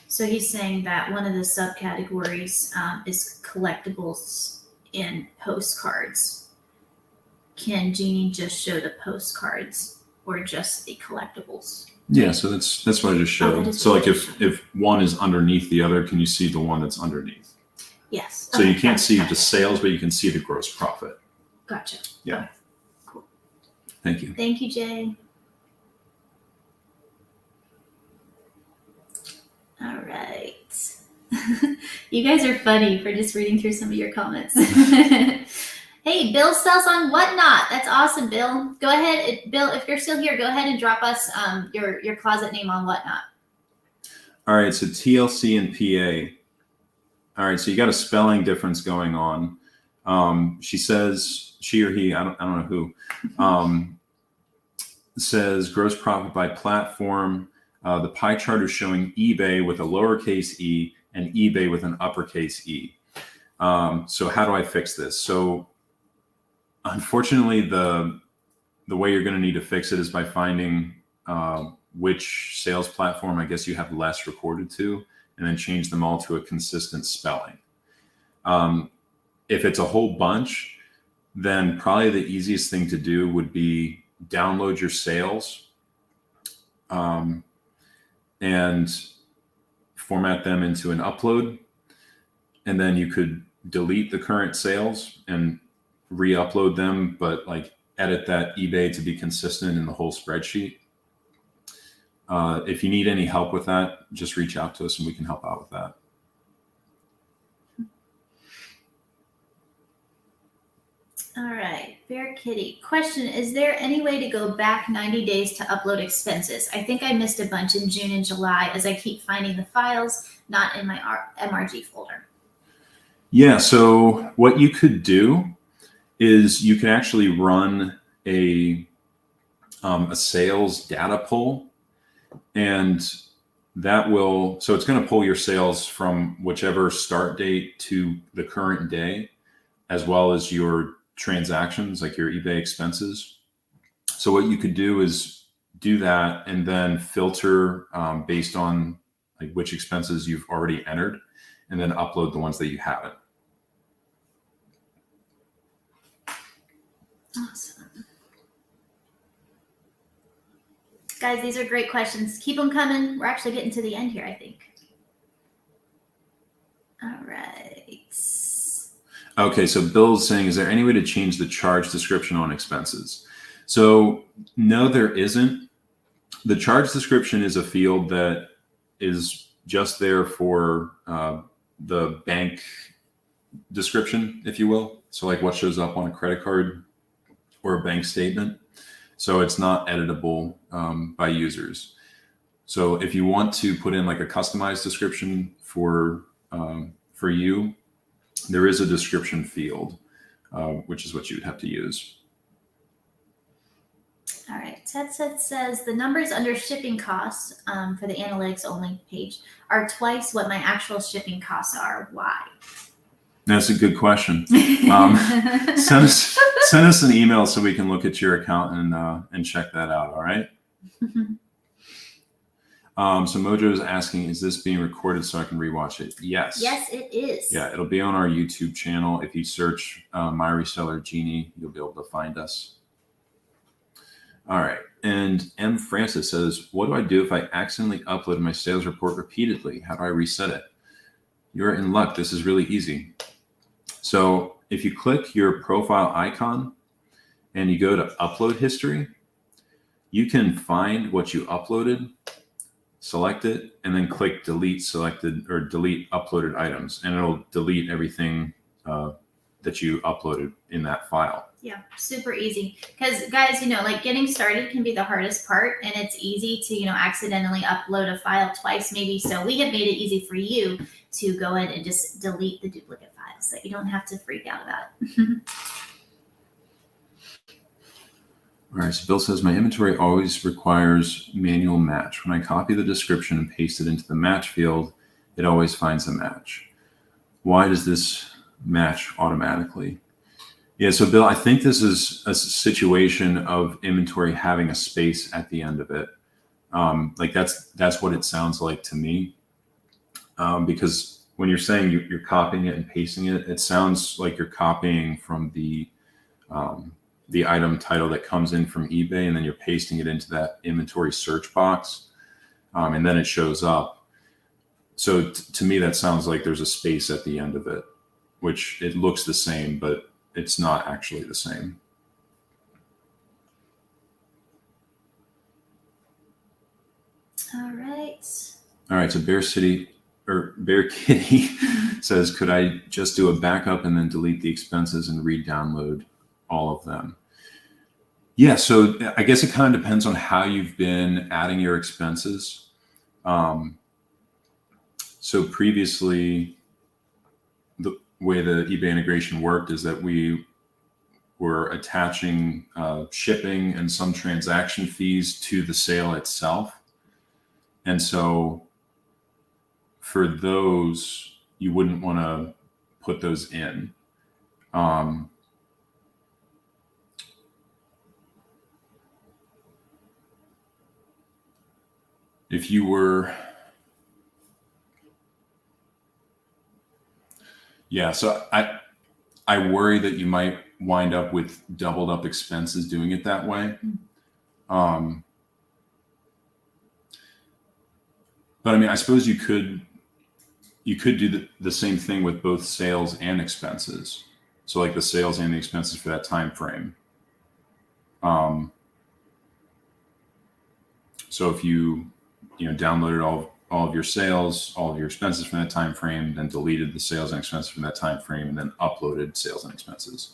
So he's saying that one of the subcategories is collectibles in postcards. Can Genie just show the postcards or just the collectibles? Yeah, so that's what I just showed. So like if one is underneath the other, can you see the one that's underneath? Yes. So you can't see the sales, but you can see the gross profit. Gotcha. Yeah. Okay. Cool. Thank you. Thank you, Jay. All right. You guys are funny for just reading through some of your comments. Hey, Bill sells on Whatnot. That's awesome, Bill. Go ahead, Bill, if you're still here, go ahead and drop us your closet name on Whatnot. All right, so TLC and PA. All right, so you got a spelling difference going on. She says, she or he, I don't know who, says gross profit by platform. The pie chart is showing eBay with a lowercase e and eBay with an uppercase e. So how do I fix this? So unfortunately, the way you're going to need to fix it is by finding which sales platform I guess you have less recorded to, and then change them all to a consistent spelling. If it's a whole bunch, then probably the easiest thing to do would be download your sales and format them into an upload. And then you could delete the current sales and re-upload them, but like edit that eBay to be consistent in the whole spreadsheet. If you need any help with that, just reach out to us and we can help out with that. right. Bear Kitty. Question: is there any way to go back 90 days to upload expenses? I think I missed a bunch in June and July as I keep finding the files not in my MRG folder. Yeah. So what you could do is you can actually run a sales data pull, and that will, so it's going to pull your sales from whichever start date to the current day, as well as your transactions, like your eBay expenses. So what you could do is do that and then filter based on like which expenses you've already entered, and then upload the ones that you haven't. Awesome. Guys, these are great questions. Keep them coming. We're actually getting to the end here, I think. All right. Okay, so Bill's saying, is there any way to change the charge description on expenses? So no, there isn't. The charge description is a field that is just there for the bank description, if you will. So like what shows up on a credit card or a bank statement. So it's not editable by users. So if you want to put in like a customized description for you, there is a description field, which is what you would have to use. All right. Ted says the numbers under shipping costs for the analytics only page are twice what my actual shipping costs are. Why? That's a good question. Send us an email so we can look at your account and check that out. All right. So Mojo is asking, is this being recorded so I can rewatch it? Yes. Yes, it is. Yeah, it'll be on our YouTube channel. If you search My Reseller Genie, you'll be able to find us. All right. And M. Francis says, what do I do if I accidentally uploaded my sales report repeatedly? How do I reset it? You're in luck. This is really easy. So if you click your profile icon and you go to upload history, you can find what you uploaded, select it, and then click delete selected or delete uploaded items, and it'll delete everything that you uploaded in that file. Yeah, super easy. Because guys, like getting started can be the hardest part, and it's easy to, accidentally upload a file twice maybe. So we have made it easy for you to go in and just delete the duplicate files so that you don't have to freak out about it. All right, so Bill says, my inventory always requires manual match. When I copy the description and paste it into the match field, it always finds a match. Why does this match automatically? Yeah, so Bill, I think this is a situation of inventory having a space at the end of it. Like that's what it sounds like to me. Because when you're saying you're copying it and pasting it, it sounds like you're copying from the item title that comes in from eBay, and then you're pasting it into that inventory search box, and then it shows up. So to me, that sounds like there's a space at the end of it, which it looks the same, but it's not actually the same. All right. All right. So Bear Kitty says, could I just do a backup and then delete the expenses and re-download all of them? Yeah. So I guess it kind of depends on how you've been adding your expenses. So previously, the way the eBay integration worked is that we were attaching shipping and some transaction fees to the sale itself. And so for those, you wouldn't want to put those in. If you were, yeah, so I worry that you might wind up with doubled up expenses doing it that way. But I mean, I suppose you could do the same thing with both sales and expenses. So like the sales and the expenses for that time frame. So if you downloaded all of your sales, all of your expenses from that time frame, then deleted the sales and expenses from that time frame, and then uploaded sales and expenses.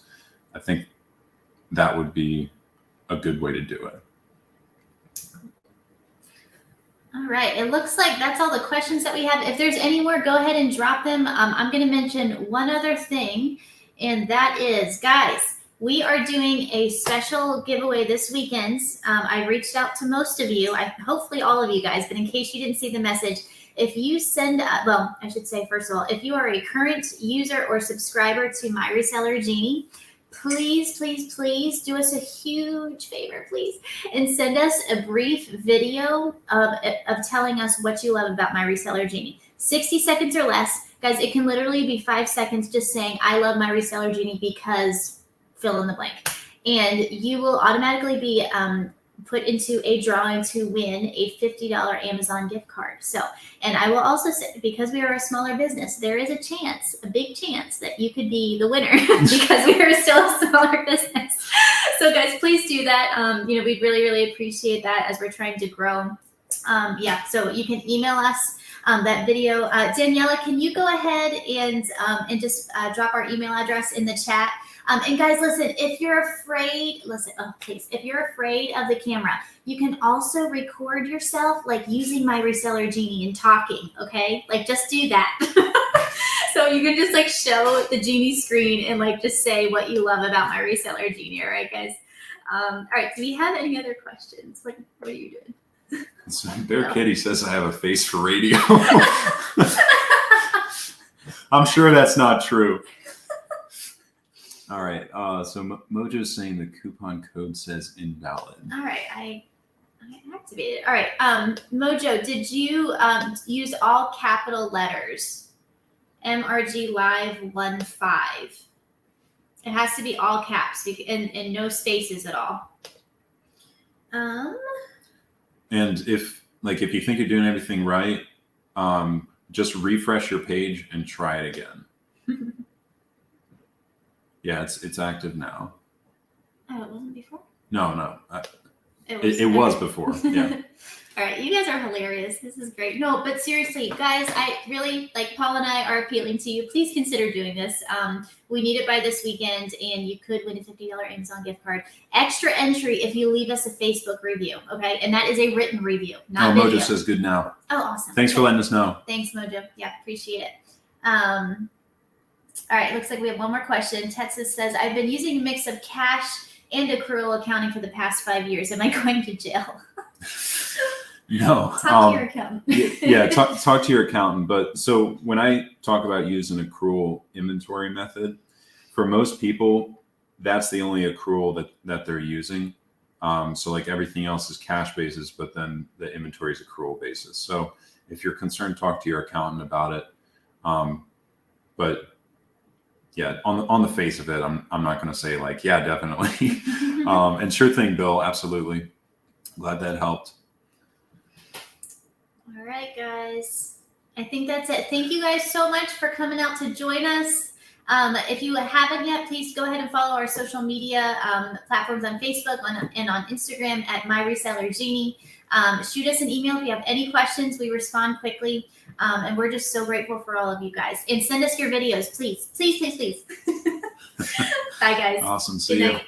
I think that would be a good way to do it. All right. It looks like that's all the questions that we have. If there's any more, go ahead and drop them. I'm going to mention one other thing, and that is, guys, we are doing a special giveaway this weekend. I reached out to most of you, hopefully all of you guys, but in case you didn't see the message, if you send, well, I should say, first of all, if you are a current user or subscriber to My Reseller Genie, please, please, please do us a huge favor, please, and send us a brief video of telling us what you love about My Reseller Genie. 60 seconds or less. Guys, it can literally be 5 seconds just saying, I love My Reseller Genie because fill in the blank. And you will automatically be put into a drawing to win a $50 Amazon gift card. So, and I will also say, because we are a smaller business, there is a chance, a big chance that you could be the winner because we are still a smaller business. So guys, please do that. We'd really, really appreciate that as we're trying to grow. So you can email us that video. Daniela, can you go ahead and just drop our email address in the chat? And guys, listen, if you're afraid, if you're afraid of the camera, you can also record yourself like using My Reseller Genie and talking, okay? Like just do that. So you can just like show the Genie screen and like just say what you love about My Reseller Genie, all right, guys? All right, do we have any other questions? Like, what are you doing? So Bear Kitty says I have a face for radio. I'm sure that's not true. All right. So Mojo's saying the coupon code says invalid. All right. I activated it. All right. Mojo, did you use all capital letters? MRG Live 15. It has to be all caps and no spaces at all. And if you think you're doing everything right, just refresh your page and try it again. Yeah, it's active now. Oh, it wasn't before? No. It was before. Yeah. All right, you guys are hilarious. This is great. No, but seriously, guys, I really, Paul and I are appealing to you. Please consider doing this. We need it by this weekend, and you could win a $50 Amazon gift card. Extra entry if you leave us a Facebook review, okay? And that is a written review, not video. Mojo says good now. Oh, awesome. Thanks for letting us know. Thanks, Mojo. Yeah, appreciate it. All right, looks like we have one more question. Texas says, I've been using a mix of cash and accrual accounting for the past 5 years. Am I going to jail? No. Talk to your accountant. Yeah, talk to your accountant. But so when I talk about using accrual inventory method, for most people, that's the only accrual that they're using. So like everything else is cash basis, but then the inventory is accrual basis. So if you're concerned, talk to your accountant about it. But yeah, on the face of it, I'm not going to say like, yeah, definitely. And sure thing, Bill. Absolutely. Glad that helped. All right, guys. I think that's it. Thank you guys so much for coming out to join us. If you haven't yet, please go ahead and follow our social media platforms on Facebook and on Instagram at My Reseller Genie. Shoot us an email if you have any questions. We respond quickly. And we're just so grateful for all of you guys. And send us your videos, please. Please, please, please. Bye, guys. Awesome. See you.